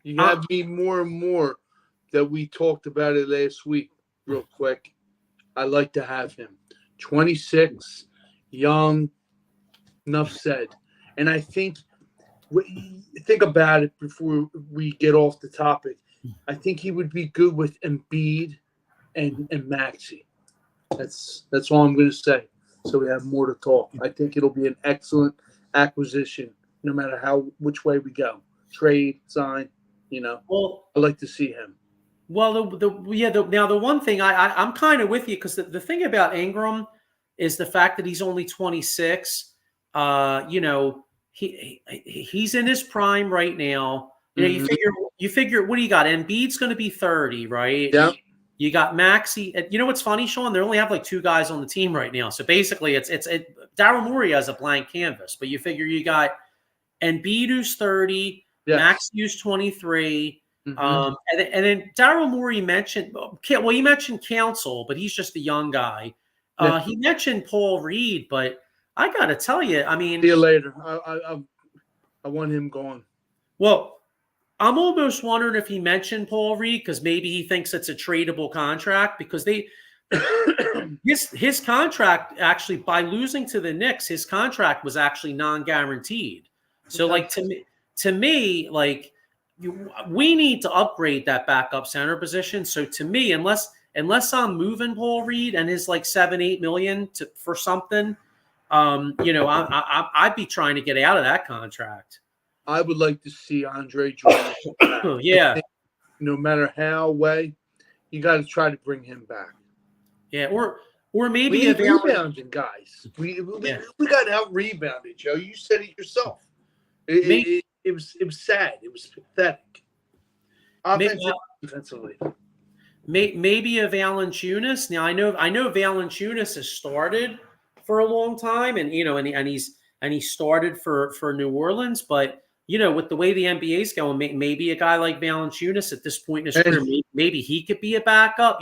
you have me more and more that we talked about it last week. Real quick, I like to have him. 26, young, enough said. And I think about it before we get off the topic. I think he would be good with Embiid and Maxey. That's all I'm going to say. So we have more to talk. I think it'll be an excellent acquisition no matter which way we go, trade, sign. Well, I'd like to see him. Well, now the one thing I'm kind of with you, because the thing about Ingram is the fact that he's only 26. He's in his prime right now. You figure what do you got? Embiid's going to be 30, right? Yeah. You got Maxey. You know what's funny, Sean? They only have like 2 guys on the team right now. So basically, it's Daryl Morey has a blank canvas, but you figure you got Embiid who's 30, yes. Maxey who's 23. And then Daryl Morey mentioned, he mentioned Council, but he's just a young guy. He mentioned Paul Reed, but I got to tell you, I mean, see you later. I want him gone. Well, I'm almost wondering if he mentioned Paul Reed because maybe he thinks it's a tradable contract because his contract actually, by losing to the Knicks, his contract was actually non-guaranteed. So, like to me, like. We need to upgrade that backup center position. So to me, unless I'm moving Paul Reed and his like 7-8 million for something, I'd be trying to get out of that contract. I would like to see Andre Drummond. Yeah. No matter how way, you got to try to bring him back. Yeah, or maybe we need rebounding guys. We got to out rebounded, Joe. You said it yourself. It was sad. It was pathetic. Defensively. Maybe a Valanciunas. Now I know Valanciunas has started for a long time, and he started for New Orleans, but with the way the NBA is going, maybe a guy like Valanciunas at this point in his career, maybe he could be a backup.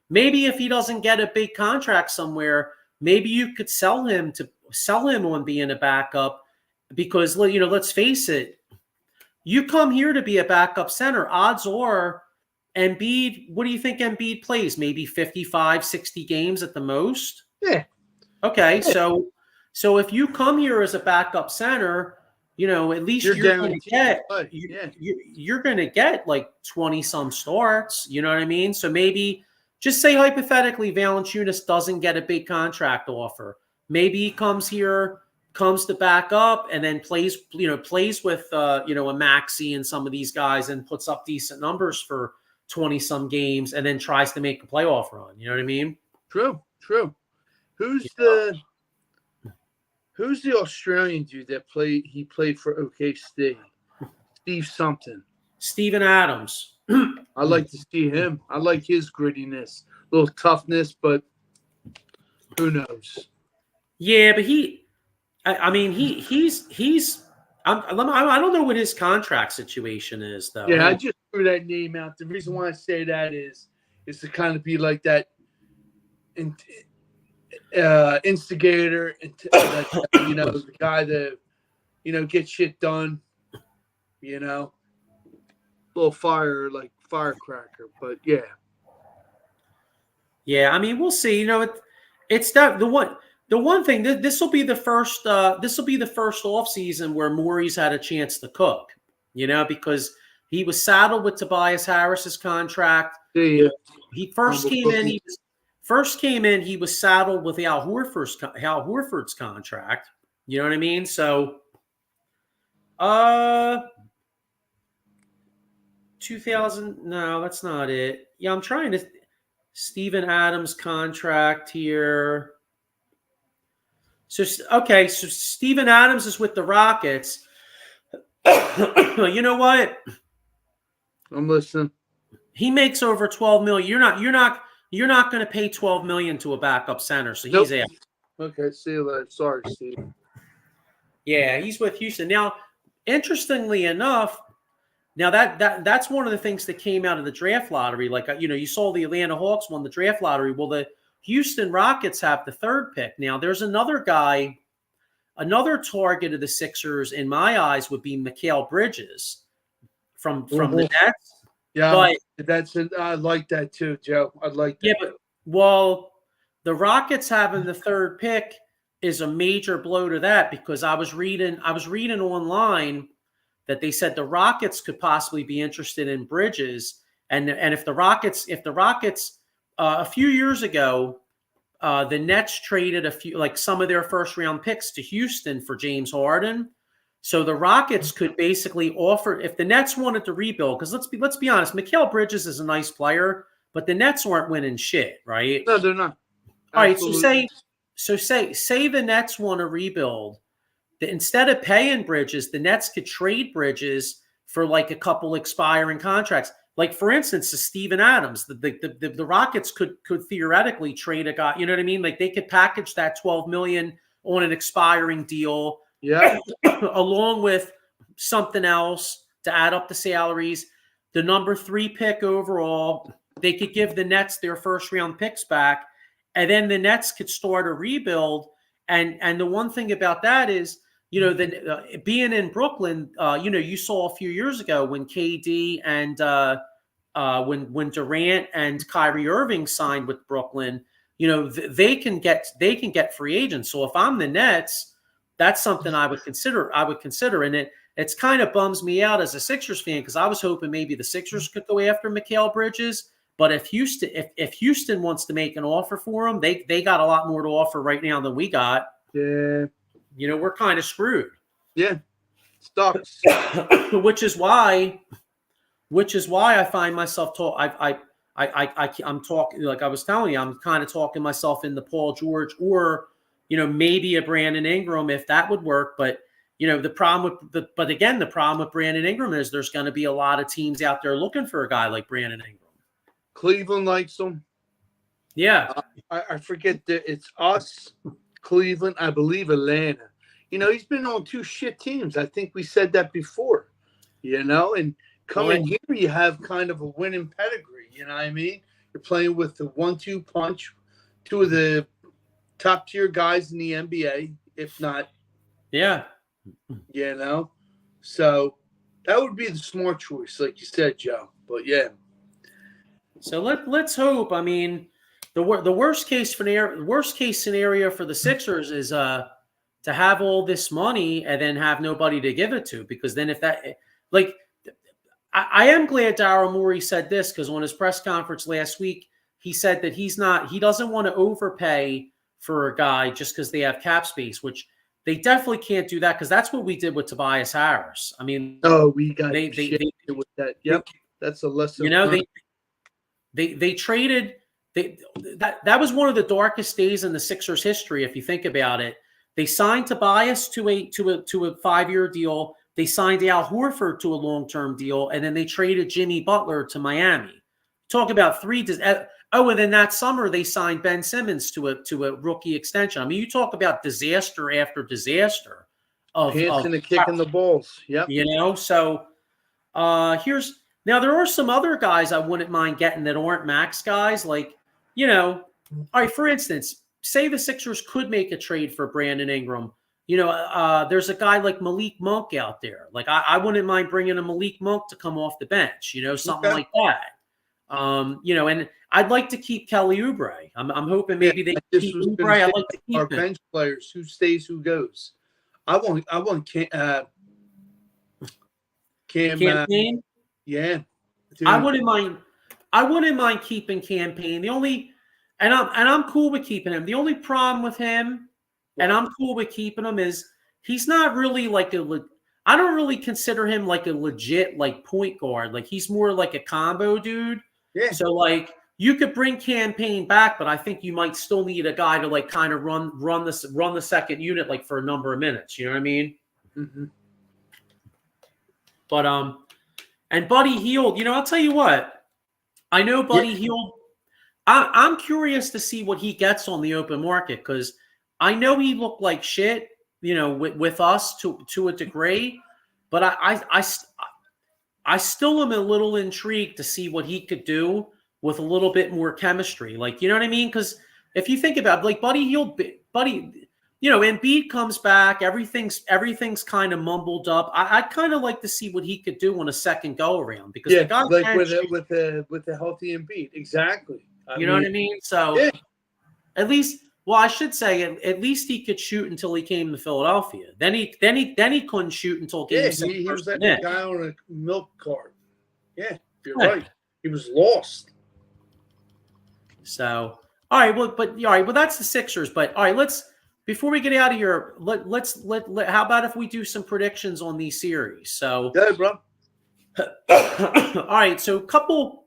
Maybe if he doesn't get a big contract somewhere, maybe you could sell him on being a backup. Because, let's face it, you come here to be a backup center. Odds are Embiid, what do you think Embiid plays? Maybe 55, 60 games at the most? Yeah. Okay, yeah. So if you come here as a backup center, at least you're going to get like 20-some starts. You know what I mean? So maybe just say hypothetically Valanciunas doesn't get a big contract offer. Maybe he comes to back up and then plays with a Maxey and some of these guys and puts up decent numbers for 20-some games and then tries to make a playoff run. You know what I mean? True. Who's the Australian dude that played? He played for OKC. Steve something. Steven Adams. I like to see him. I like his grittiness, little toughness, but who knows? Yeah, but he's. I don't know what his contract situation is, though. Yeah, I just threw that name out. The reason why I say that is to kind of be like that instigator, the guy that get shit done. Little firecracker, but yeah. Yeah, I mean, we'll see. It's that the one. The one thing, this will be the first off season where Morey's had a chance to cook, because he was saddled with Tobias Harris's contract. Yeah. He first came in. He was saddled with Al Horford's contract. You know what I mean? So, 2000. No, that's not it. Yeah, I'm trying to. Steven Adams contract here. So Steven Adams is with the Rockets. You know what? I'm listening. He makes over $12 million. You're not going to pay $12 million to a backup center. So he's out. Okay, see you later. Sorry, Steve. Yeah, he's with Houston. Now, interestingly enough, that's one of the things that came out of the draft lottery. Like, you saw the Atlanta Hawks won the draft lottery. Well, the Houston Rockets have the 3rd pick. Now, there's another guy, another target of the Sixers, in my eyes, would be Mikal Bridges from the Nets. Yeah, I like that too, Joe. I like that. Yeah, but the Rockets having the 3rd pick is a major blow to that, because I was reading online that they said the Rockets could possibly be interested in Bridges, and if the Rockets a few years ago, the Nets traded some of their 1st round picks to Houston for James Harden. So the Rockets could basically offer, if the Nets wanted to rebuild, because let's be honest, Mikal Bridges is a nice player, but the Nets aren't winning shit, right? No, they're not. All right, Absolutely. so say the Nets want to rebuild. Instead of paying Bridges, the Nets could trade Bridges for like a couple expiring contracts. Like for instance, the Steven Adams, the Rockets could theoretically trade a guy. You know what I mean? Like they could package that $12 million on an expiring deal, Yeah. along with something else to add up the salaries. The number 3 pick overall, they could give the Nets their first round picks back, and then the Nets could start a rebuild. And the one thing about that is, you know, being in Brooklyn, you know, you saw a few years ago when KD and when Durant and Kyrie Irving signed with Brooklyn, you know, they can get free agents. So if I'm the Nets, that's something I would consider. And it's kind of bums me out as a Sixers fan, because I was hoping maybe the Sixers could go after Mikal Bridges. But if Houston wants to make an offer for him, they got a lot more to offer right now than we got. Yeah. You know, we're kind of screwed. Yeah. Sucks. which is why I find myself I'm talking, like I was telling you, I'm kind of talking myself into Paul George, or, you know, maybe a Brandon Ingram if that would work. But, you know, the problem with Brandon Ingram is there's going to be a lot of teams out there looking for a guy like Brandon Ingram. Cleveland likes him. Yeah. I forget that it's us, Cleveland, I believe Atlanta. You know, he's been on 2 shit teams. I think we said that before, you know, and coming here, you have kind of a winning pedigree. You know what I mean? You're playing with the 1-2 punch, 2 of the top tier guys in the NBA, if not. Yeah. You know, so that would be the smart choice, like you said, Joe. But yeah. So let's hope. I mean, the worst case scenario for the Sixers is to have all this money and then have nobody to give it to, because then if that, like, I am glad Daryl Morey said this, because on his press conference last week, he said that he doesn't want to overpay for a guy just because they have cap space, which they definitely can't do that, because that's what we did with Tobias Harris. I mean, we got they with that. Yep, that's a lesson. You know, they traded. That was one of the darkest days in the Sixers' history, if you think about it. They signed Tobias to a 5-year deal. They signed Al Horford to a long-term deal, and then they traded Jimmy Butler to Miami. Talk about 3. And then that summer they signed Ben Simmons to a rookie extension. I mean, you talk about disaster after disaster of kicking the balls. Yep. You know, so now there are some other guys I wouldn't mind getting that aren't max guys. Like, you know, all right, for instance, say the Sixers could make a trade for Brandon Ingram. You know, there's a guy like Malik Monk out there. Like, I wouldn't mind bringing a Malik Monk to come off the bench, you know, something like that. You know, and I'd like to keep Kelly Oubre. I'm hoping maybe they keep Oubre. I'd like to keep our bench players. Who stays, who goes. I want Campaign. Yeah, dude. I wouldn't mind keeping Campaign. I'm cool with keeping him. The only problem with him, and I'm cool with keeping him, is he's not really like I don't really consider him like a legit like point guard. Like, he's more like a combo dude. Yeah. So like you could bring Campaign back, but I think you might still need a guy to like kind of run the second unit like for a number of minutes. You know what I mean? Mm-hmm. But and Buddy Hield, you know, I'll tell you what. I know Buddy Hield. I'm curious to see what he gets on the open market, because I know he looked like shit, you know, with us to a degree. But I still am a little intrigued to see what he could do with a little bit more chemistry. Like, you know what I mean? Because if you think about it, like Buddy Hield, you know, Embiid comes back, everything's kind of mumbled up. I'd kind of like to see what he could do on a second go around, because the guy like with a healthy Embiid, exactly. You know what I mean? So at least, well, I should say at least he could shoot until he came to Philadelphia. Then he couldn't shoot until game 6. He was like a guy on a milk cart. Yeah, you're right. He was lost. So all right, well, that's the Sixers. But all right, before we get out of here, let's how about if we do some predictions on these series? So, Yeah, bro. all right. So, couple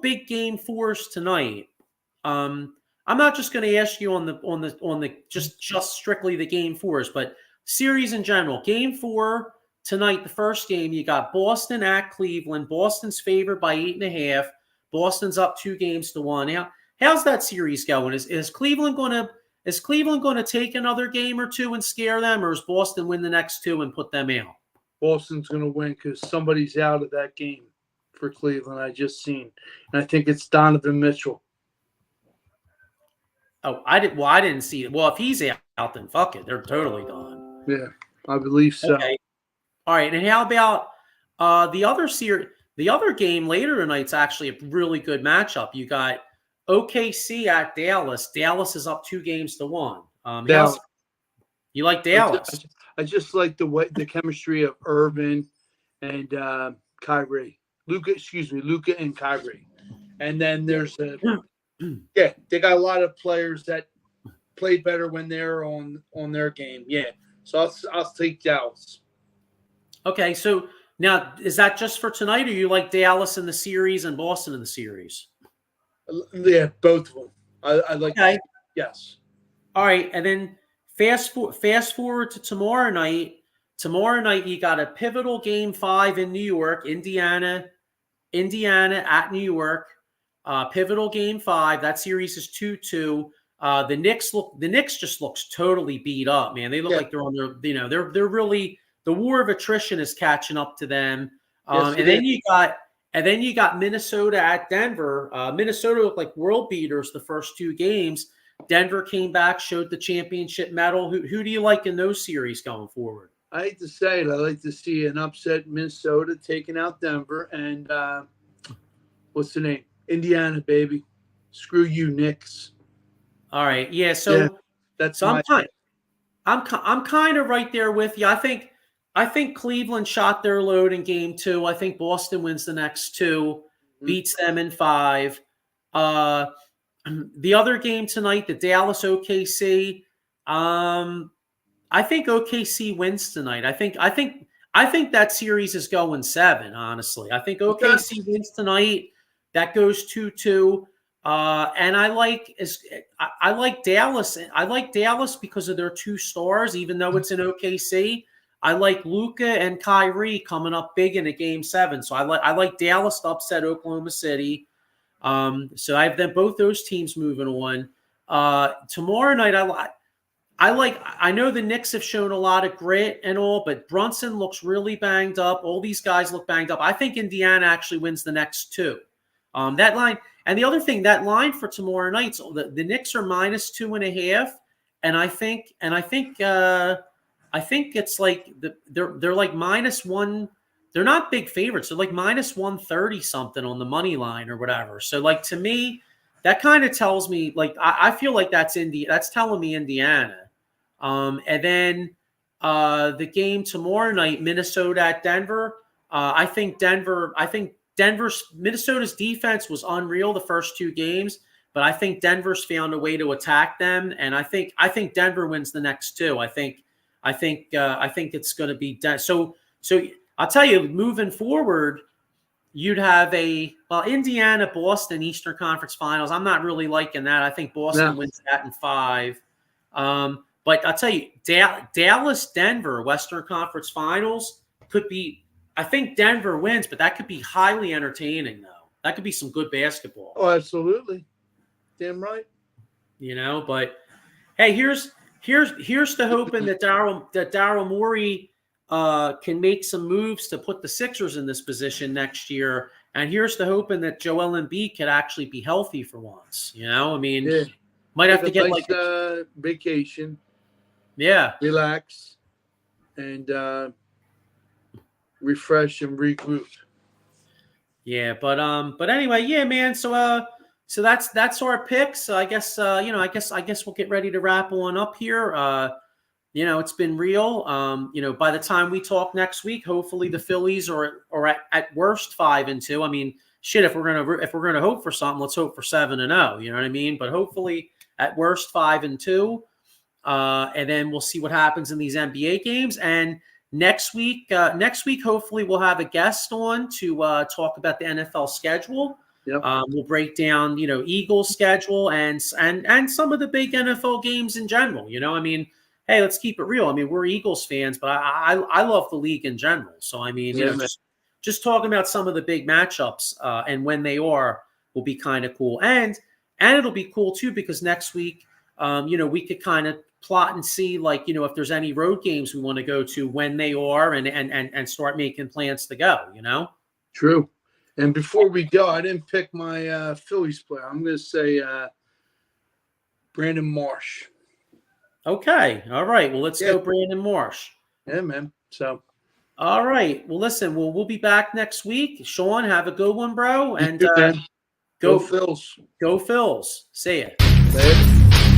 big game fours tonight. I'm not just going to ask you on the just strictly the game fours, but series in general. Game 4 tonight, the first game, you got Boston at Cleveland. Boston's favored by 8.5. Boston's up 2-1. How's that series going? Is Cleveland going to take another game or two and scare them, or is Boston win the next 2 and put them out? Boston's going to win because somebody's out of that game for Cleveland. I just seen, and I think it's Donovan Mitchell. Oh, I didn't see it. Well, if he's out, then fuck it. They're totally gone. Yeah, I believe so. Okay. All right. And how about the other series? The other game later tonight's actually a really good matchup. You got OKC at Dallas. Dallas is up 2-1. You like Dallas? I just like the chemistry of Irvin and Kyrie. Luka and Kyrie. And then there's they got a lot of players that play better when they're on their game. Yeah. So I'll take Dallas. Okay, so now is that just for tonight, or you like Dallas in the series and Boston in the series? Yeah, both of them. I like. Okay. Yes. All right, and then fast forward to tomorrow night. Tomorrow night you got a pivotal game 5 in New York, Indiana at New York. Pivotal game 5. That series is 2-2. The Knicks just looks totally beat up, man. They look like they're on their, they're really, the war of attrition is catching up to them. And then you got Minnesota at Denver. Minnesota looked like world beaters the first 2 games. Denver came back, showed the championship medal. Who do you like in those series going forward? I hate to say it, I like to see an upset Minnesota taking out Denver and what's the name? Indiana, baby. Screw you, Knicks. All right, yeah. So I'm kind of right there with you. I think Cleveland shot their load in game 2. I think Boston wins the next 2, beats them in 5. The other game tonight, the Dallas OKC. I think OKC wins tonight. I think that series is going 7. Honestly, I think OKC wins tonight. That goes 2-2. And I like Dallas. I like Dallas because of their 2 stars, even though it's in OKC. I like Luka and Kyrie coming up big in a game 7. So I like Dallas to upset Oklahoma City. So I have them both those teams moving on. Tomorrow night I know the Knicks have shown a lot of grit and all, but Brunson looks really banged up. All these guys look banged up. I think Indiana actually wins the next 2. That line, and the other thing, that line for tomorrow night, the Knicks are -2.5, and I think it's like they're like -1. They're not big favorites. They're like -130 something on the money line or whatever. So like to me, that kind of tells me like I feel like that's telling me Indiana. And then the game tomorrow night, Minnesota at Denver. I think Minnesota's defense was unreal the first 2 games, but I think Denver's found a way to attack them, and I think Denver wins the next 2. I think it's going to be so. I'll tell you, moving forward, you'd have Indiana, Boston, Eastern Conference Finals. I'm not really liking that. I think Boston wins that in 5. But I'll tell you, Dallas, Denver, Western Conference Finals could be. I think Denver wins, but that could be highly entertaining, though. That could be some good basketball. Oh, absolutely, damn right. But hey, here's the hoping that Daryl Morey can make some moves to put the Sixers in this position next year, and here's the hoping that Joel Embiid could actually be healthy for once. Might have to get like a vacation. Yeah, relax, and refresh and regroup. Yeah, but anyway, yeah, man. So that's our picks. So I guess I guess we'll get ready to wrap one up here. It's been real. By the time we talk next week, hopefully the Phillies are at worst 5-2. I mean, shit, if we're gonna hope for something, let's hope for 7-0. You know what I mean? But hopefully at worst 5-2. And then we'll see what happens in these NBA games. And next week, hopefully we'll have a guest on to talk about the NFL schedule. Yep. We'll break down, Eagles schedule and some of the big NFL games in general. I mean, hey, let's keep it real. I mean, we're Eagles fans, but I love the league in general. So I mean, just talking about some of the big matchups and when they are will be kind of cool. And it'll be cool too because next week, we could kind of plot and see, like, if there's any road games we want to go to, when they are, and start making plans to go. True. And before we go, I didn't pick my Phillies player. I'm going to say Brandon Marsh. Okay. All right. Well, let's go Brandon Marsh. Yeah, man. So. All right. Well, listen, we'll be back next week. Sean, have a good one, bro. And go Phils. Go Phils. See ya. Later.